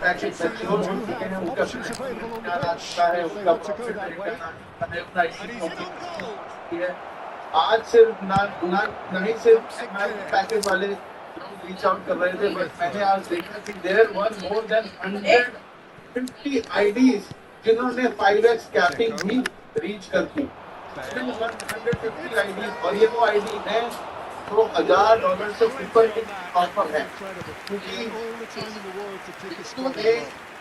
पैकेज उनका आज सिर्फ नहीं सिर्फ पैकेज वाले रीच आउट कर रहे थे, बट मैंने आज देखा कि there were more than 150 IDs जिन्होंने 5x कैपिंग भी रीच कर दी। 150 आईडीज, और ये वो आईडी है तो $1000 से ऊपर की ऑफर है, क्योंकि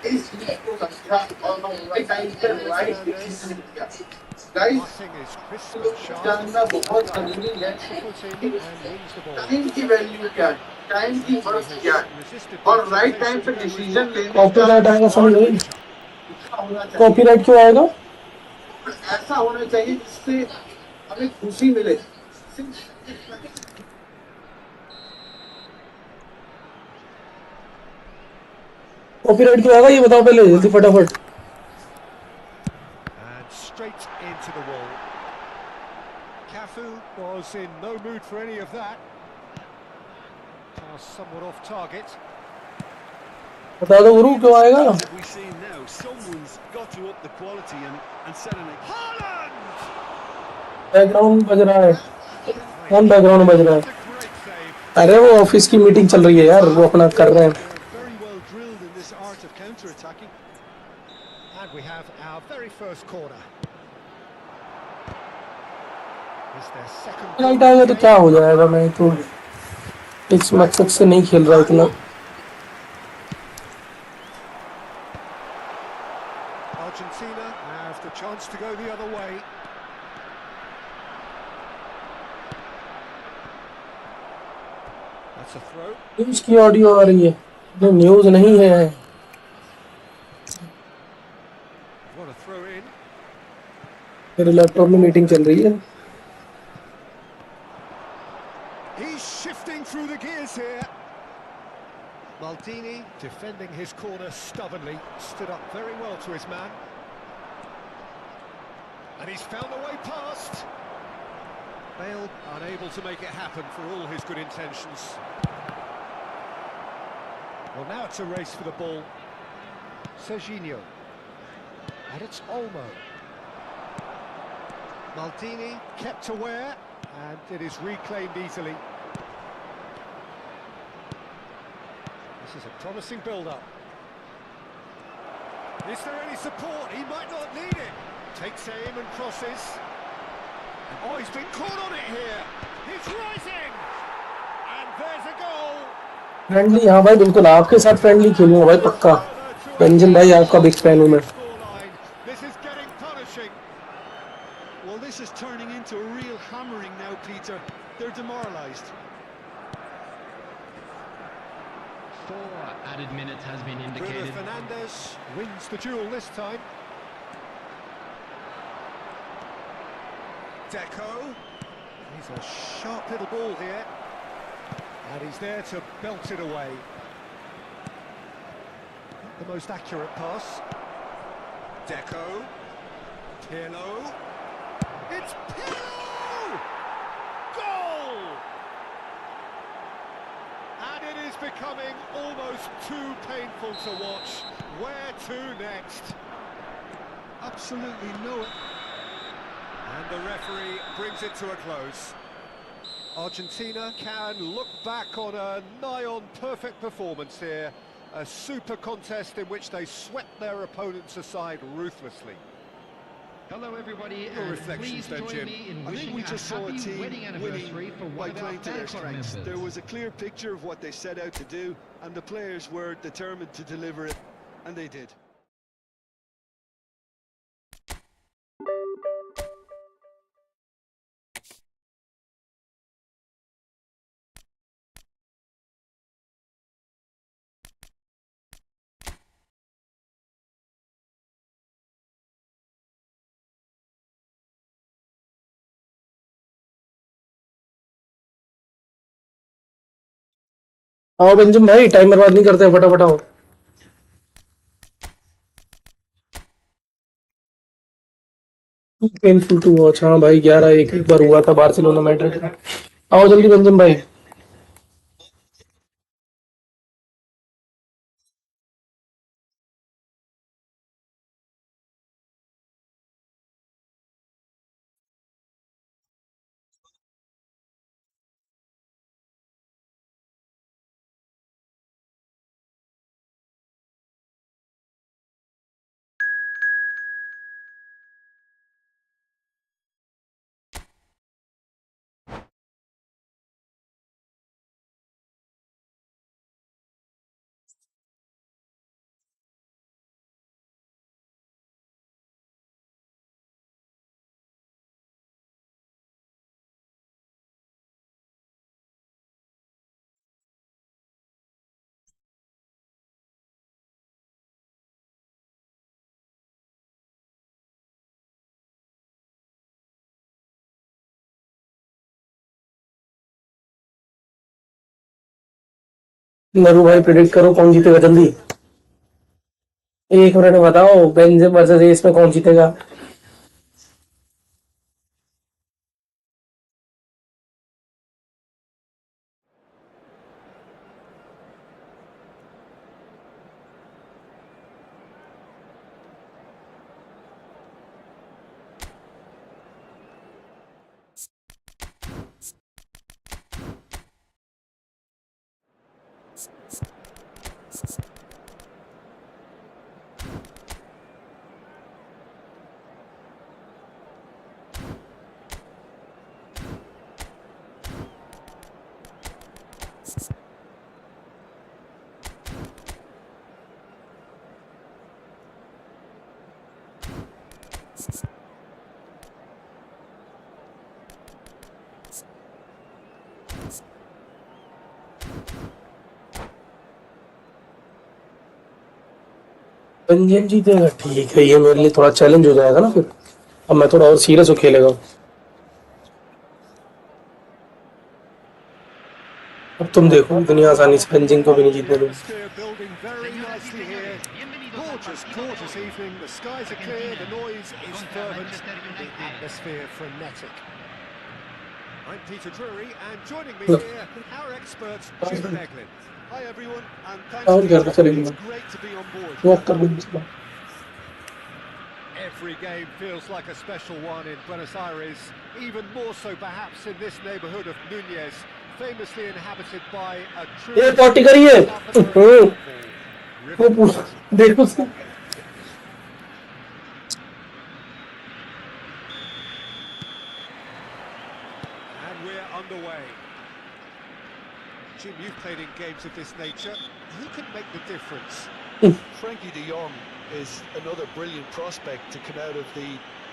इस चीज को समझा और राइट टाइम पे राइट डिसीजन लिया। गाइस, जानना बहुत जरूरी है कि टाइम की वैल्यू क्या है, टाइम की वर्थ क्या है, और राइट टाइम पे डिसीजन लेने का कॉपीराइट आएगा, समझ गई? कॉपीराइट क्यों आएगा? ऐसा होना चाहिए जिससे हमें खुशी मिले। कॉपीराइट क्यों आएगा ये बताओ पहले जल्दी फटाफट। And straight into the wall. Cafu was in no mood for any of that. Pass somewhat off target. बता दो गुरु क्यों आएगा? We see now someone's got to up the quality and set an Haaland! Background बज रहा है। कौन background बज रहा है? Great save. अरे वो ऑफिस की मीटिंग चल रही है यार, वो अपना कर रहे हैं। very well drilled in this art of counter-attacking. And we have our very first corner. Is their second right आएगा तो क्या हो जाएगा? मैं तो इस मकसद से नहीं खेल रहा इतना। Argentina have the chance to go the other way. That's a throw. News की ऑडियो आ रही है, ये न्यूज नहीं है। What a throw in. मेरे लैपटॉप में मीटिंग चल रही है। He's shifting through the gears here. Maldini defending his corner stubbornly, stood up very well to his man. And he's found a way past. Bale unable to make it happen for all his good intentions. Well, now it's a race for the ball. Serginho. And it's Olmo. Maldini kept aware, and it is reclaimed easily. This is a promising build-up. Is there any support? He might not need it. Takes aim and crosses. Oh, he's been caught on it here. He's rising. And there's a goal. Friendly, हाँ भाई बिल्कुल आपके साथ friendly खेलूंगा भाई पक्का। रंजन भाई आपका बिग फैन हूँ मैं। This is getting punishing. Well, this is turning into a real hammering now, Peter. They're demoralised. 4 added minutes has been Bruno indicated. Fernandes wins the duel this time. Deco. He's a sharp little ball here. And he's there to belt it away. Not the most accurate pass. Deco. Pirlo. It's Pirlo! Goal! becoming almost too painful to watch. Where to next? Absolutely no. And the referee brings it to a close. Argentina can look back on a nigh-on perfect performance here. A super contest in which they swept their opponents aside ruthlessly. Hello, everybody, Your and reflections please then, join Jim. me in I think wishing we a just saw a happy team wedding anniversary for winning one by of our playing to their fan club strengths. members. There was a clear picture of what they set out to do, and the players were determined to deliver it, and they did. आओ बेंजम भाई, time बर्बाद नहीं करते, फटाफट आओ। Painful to watch. हाँ भाई, 11-1 एक बार हुआ था बार्सिलोना मैड्रिड का। आओ जल्दी बेंजम भाई। नरू भाई, प्रेडिक्ट करो कौन जीतेगा जल्दी। 1 मिनट में बताओ, बेंजम वर्सेस एस में कौन जीतेगा। बेंजम जीतेगा, ठीक है। ये मेरे लिए थोड़ा चैलेंज हो जाएगा ना फिर। अब मैं थोड़ा और सीरियस हो खेलेगा। अब तुम देखो, इतनी आसानी से बेंजिंग को भी नहीं जीतने दूंगा। Atmosphere building very nicely here. Gorgeous, gorgeous evening. The skies are clear, the noise is fervent, the atmosphere frenetic. I'm Peter Drury, and joining me here, our expert, Jim Beglin. Hi everyone, and और क्या thanks चलेगी। it's great to be on board. Walk कर दूंगा। Every game feels like a special one in Buenos Aires, even more so perhaps in this neighbourhood of Núñez, famously inhabited by a true... ये potty करिए। वो पूरा देखो उसको। And we're underway. Jim, you've played in games of this nature. Who can make the difference? Frankie de Jong is another brilliant prospect to come out of the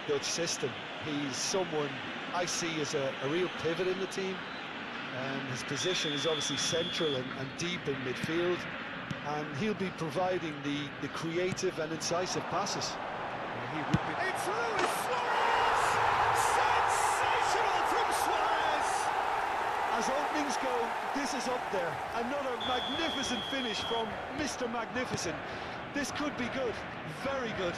Dutch system. He's someone I see as a real pivot in the team. His position is obviously central and deep in midfield, and he'll be providing the creative and incisive passes. He would be... It's Luis Suarez! Sensational from Suarez! As openings go, this is up there. Another magnificent finish from Mr. Magnificent. This could be good, very good.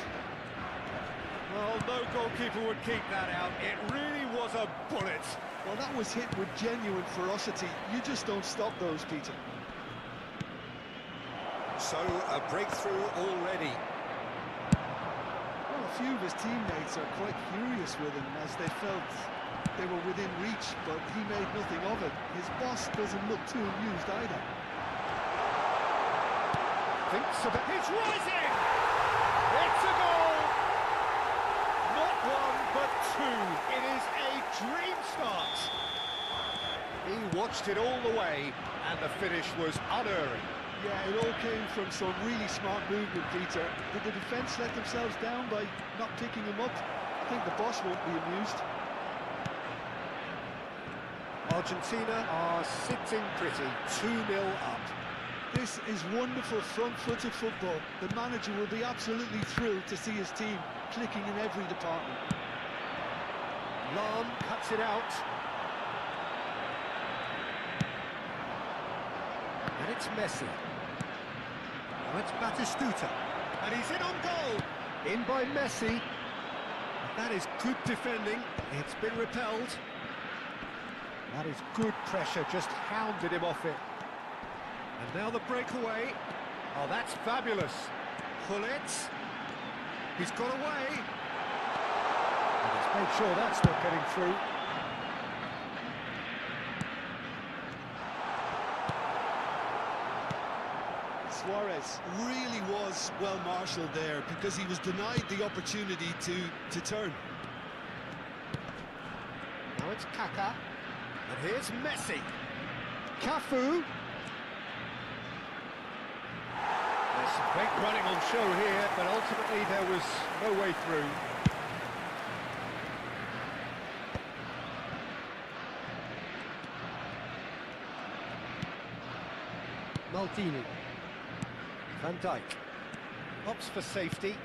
Well, no goalkeeper would keep that out. It really was a bullet. Well, that was hit with genuine ferocity. You just don't stop those, Peter. So a breakthrough already. Well, a few of his teammates are quite furious with him as they felt they were within reach, but he made nothing of it. His boss doesn't look too amused either. Thinks about it's rising! It's a goal! Not one, but two. It is a dream start. He watched it all the way, and the finish was unerring. Yeah, it all came from some really smart movement, Peter. Did the defence let themselves down by not picking him up? I think the boss won't be amused. Argentina are sitting pretty, 2-0 up. This is wonderful front-footed football. The manager will be absolutely thrilled to see his team clicking in every department. Lam cuts it out. And it's Messi. Now it's Batistuta. And he's in on goal. In by Messi. That is good defending. It's been repelled. That is good pressure, just hounded him off it. And now the breakaway. Oh, that's fabulous. Gullit. He's got away. And he's made sure that's not getting through. Suarez really was well marshalled there because he was denied the opportunity to turn. Now it's Kaká. And here's Messi. Cafu. There's some great running on show here, but ultimately there was no way through. Maldini. Van Dijk. Opts for safety.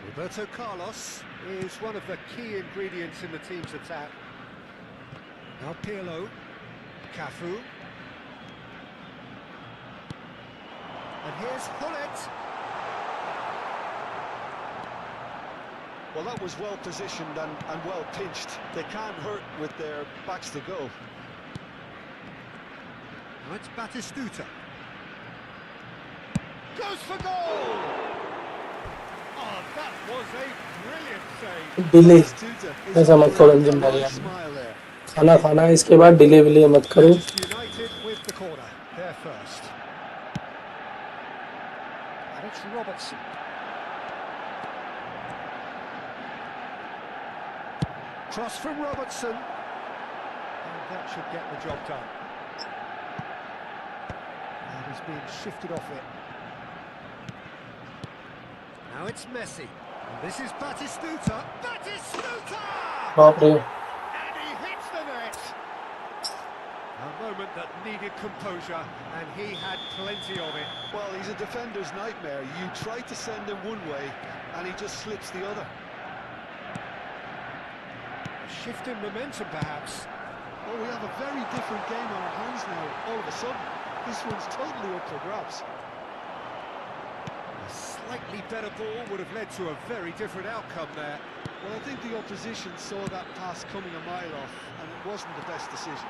Roberto Carlos is one of the key ingredients in the team's attack. Now Pirlo, Cafu. And here's Gullit. Well, that was well positioned and well pinched. They can't hurt with their backs to go. Now it's Batistuta. Goes for goal! Oh, that was a brilliant save. Delay Batistuta is ऐसा मत करो engine भाई a यार smile there. खाना खाना है इसके बाद डिले विले मत करो United with the corner, there first. And it's Robertson. Cross from Robertson. And that should get the job done. And he's being shifted off it. Now it's Messi. And this is Batistuta. Batistuta! बाप रे And he hits the net. A moment that needed composure, and he had plenty of it. Well, he's a defender's nightmare. You try to send him one way, and he just slips the other. A shift in momentum, perhaps. Well, we have a very different game on our hands now, all of a sudden. This one's totally up for grabs. A slightly better ball would have led to a very different outcome there. Well, I think the opposition saw that pass coming a mile off, and it wasn't the best decision.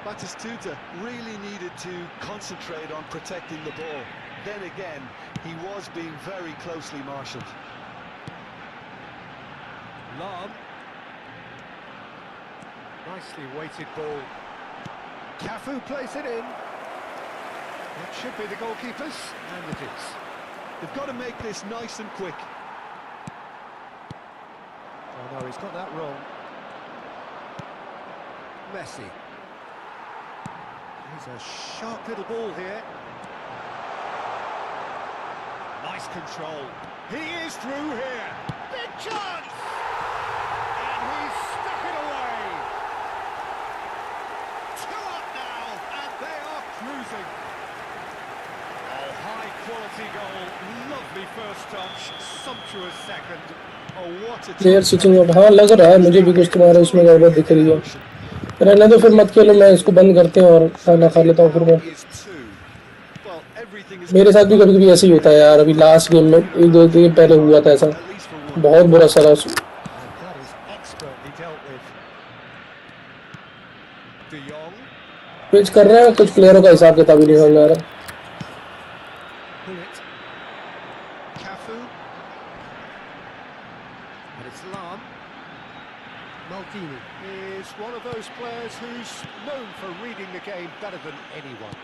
Batistuta really needed to concentrate on protecting the ball. Then again, he was being very closely marshalled. Lam. Nicely weighted ball. Cafu plays it in. That should be the goalkeeper's, and it is. They've got to make this nice and quick. Oh no, he's got that wrong. Messi. He's a sharp little ball here. Nice control. He is through here. Big chance! And he's stuck it away. 2 up now, and they are cruising. Oh, high quality goal. Lovely first touch. Sumptuous second. Oh, what a... player switching off हाँ लग रहा है मुझे भी कुछ तुम्हारा उसमें गड़बड़ दिख रही है रहने दो फिर मत खेलो मैं इसको बंद करते हैं और खाना खा लेता हूँ फिर मैं मेरे साथ भी कभी कभी ऐसे ही होता है यार अभी लास्ट गेम में 1-2 दिन पहले हुआ था ऐसा बहुत बुरा सरा De Jong. स्विच कर रहे हैं, कुछ प्लेयरों का हिसाब किताब ही नहीं समझ आ रहा। Bullet. Cafu. And it's Lam. Maldini is one of those players who's known for reading the game better than anyone.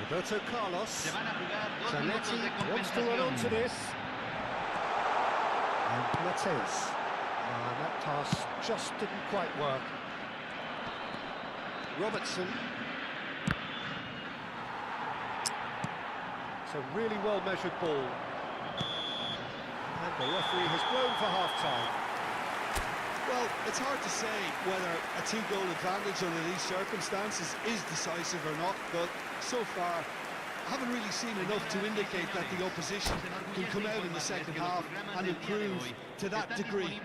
Roberto Carlos. Se van a jugar 2 minutos Zanetti de wants to run onto compensación. this. And Mateus. That pass just didn't quite work. Robertson. It's a really well-measured ball. And the referee has blown for half-time. Well, it's hard to say whether a 2-goal advantage under these circumstances is decisive or not, but so far I haven't really seen enough to indicate that the opposition can come out in the second half and improve to that degree.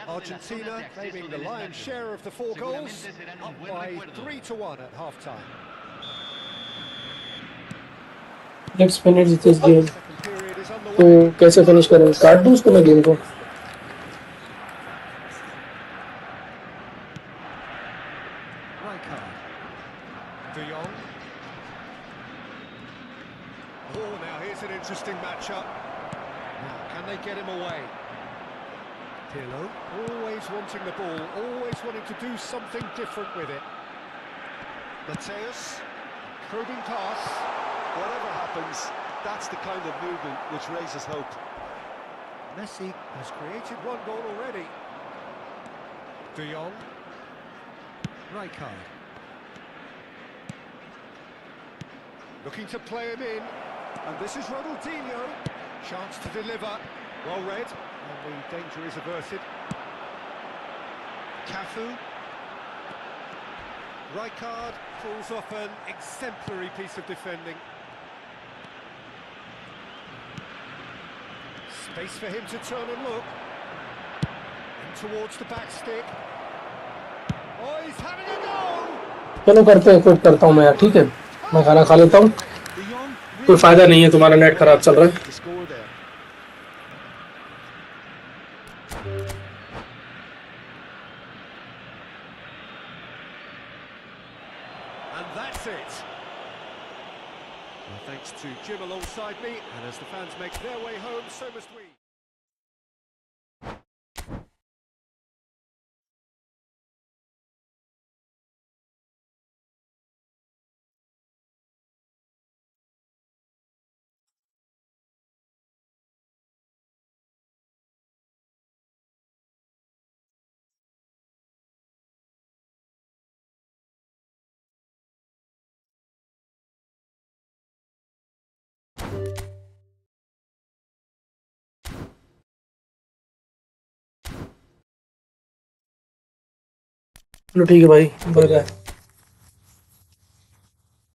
Argentina claiming the lion's share of the 4 goals, up by 3-1 at half-time. Let's finish this game. Second period is तो underway. कैसे finish करें? काट दूं उसको मैं game को? Rijkaard. De Jong. Oh, now here's an interesting matchup. Now, can they get him away? Pirlo, always wanting the ball, always wanting to do something different with it. Mateus, probing pass. Whatever happens, that's the kind of movement which raises hope. Messi has created 1 goal already. De Jong. Rijkaard. Looking to play him in. And this is Ronaldinho. Chance to deliver. Well read. And the danger is averted. Cafu. Rijkaard pulls off an exemplary piece of defending. Space for him to turn and look. In towards the back stick. Oh, he's having a go! चलो करते हैं, quit करता हूँ मैं यार, ठीक है? मैं खाना खा लेता हूँ। कोई फायदा नहीं है, तुम्हारा नेट खराब चल रहा है। To score there. And that's it. Well, thanks to Jim alongside me, and as the fans make their way home, so must we. चलो ठीक है भाई, बाय बाय।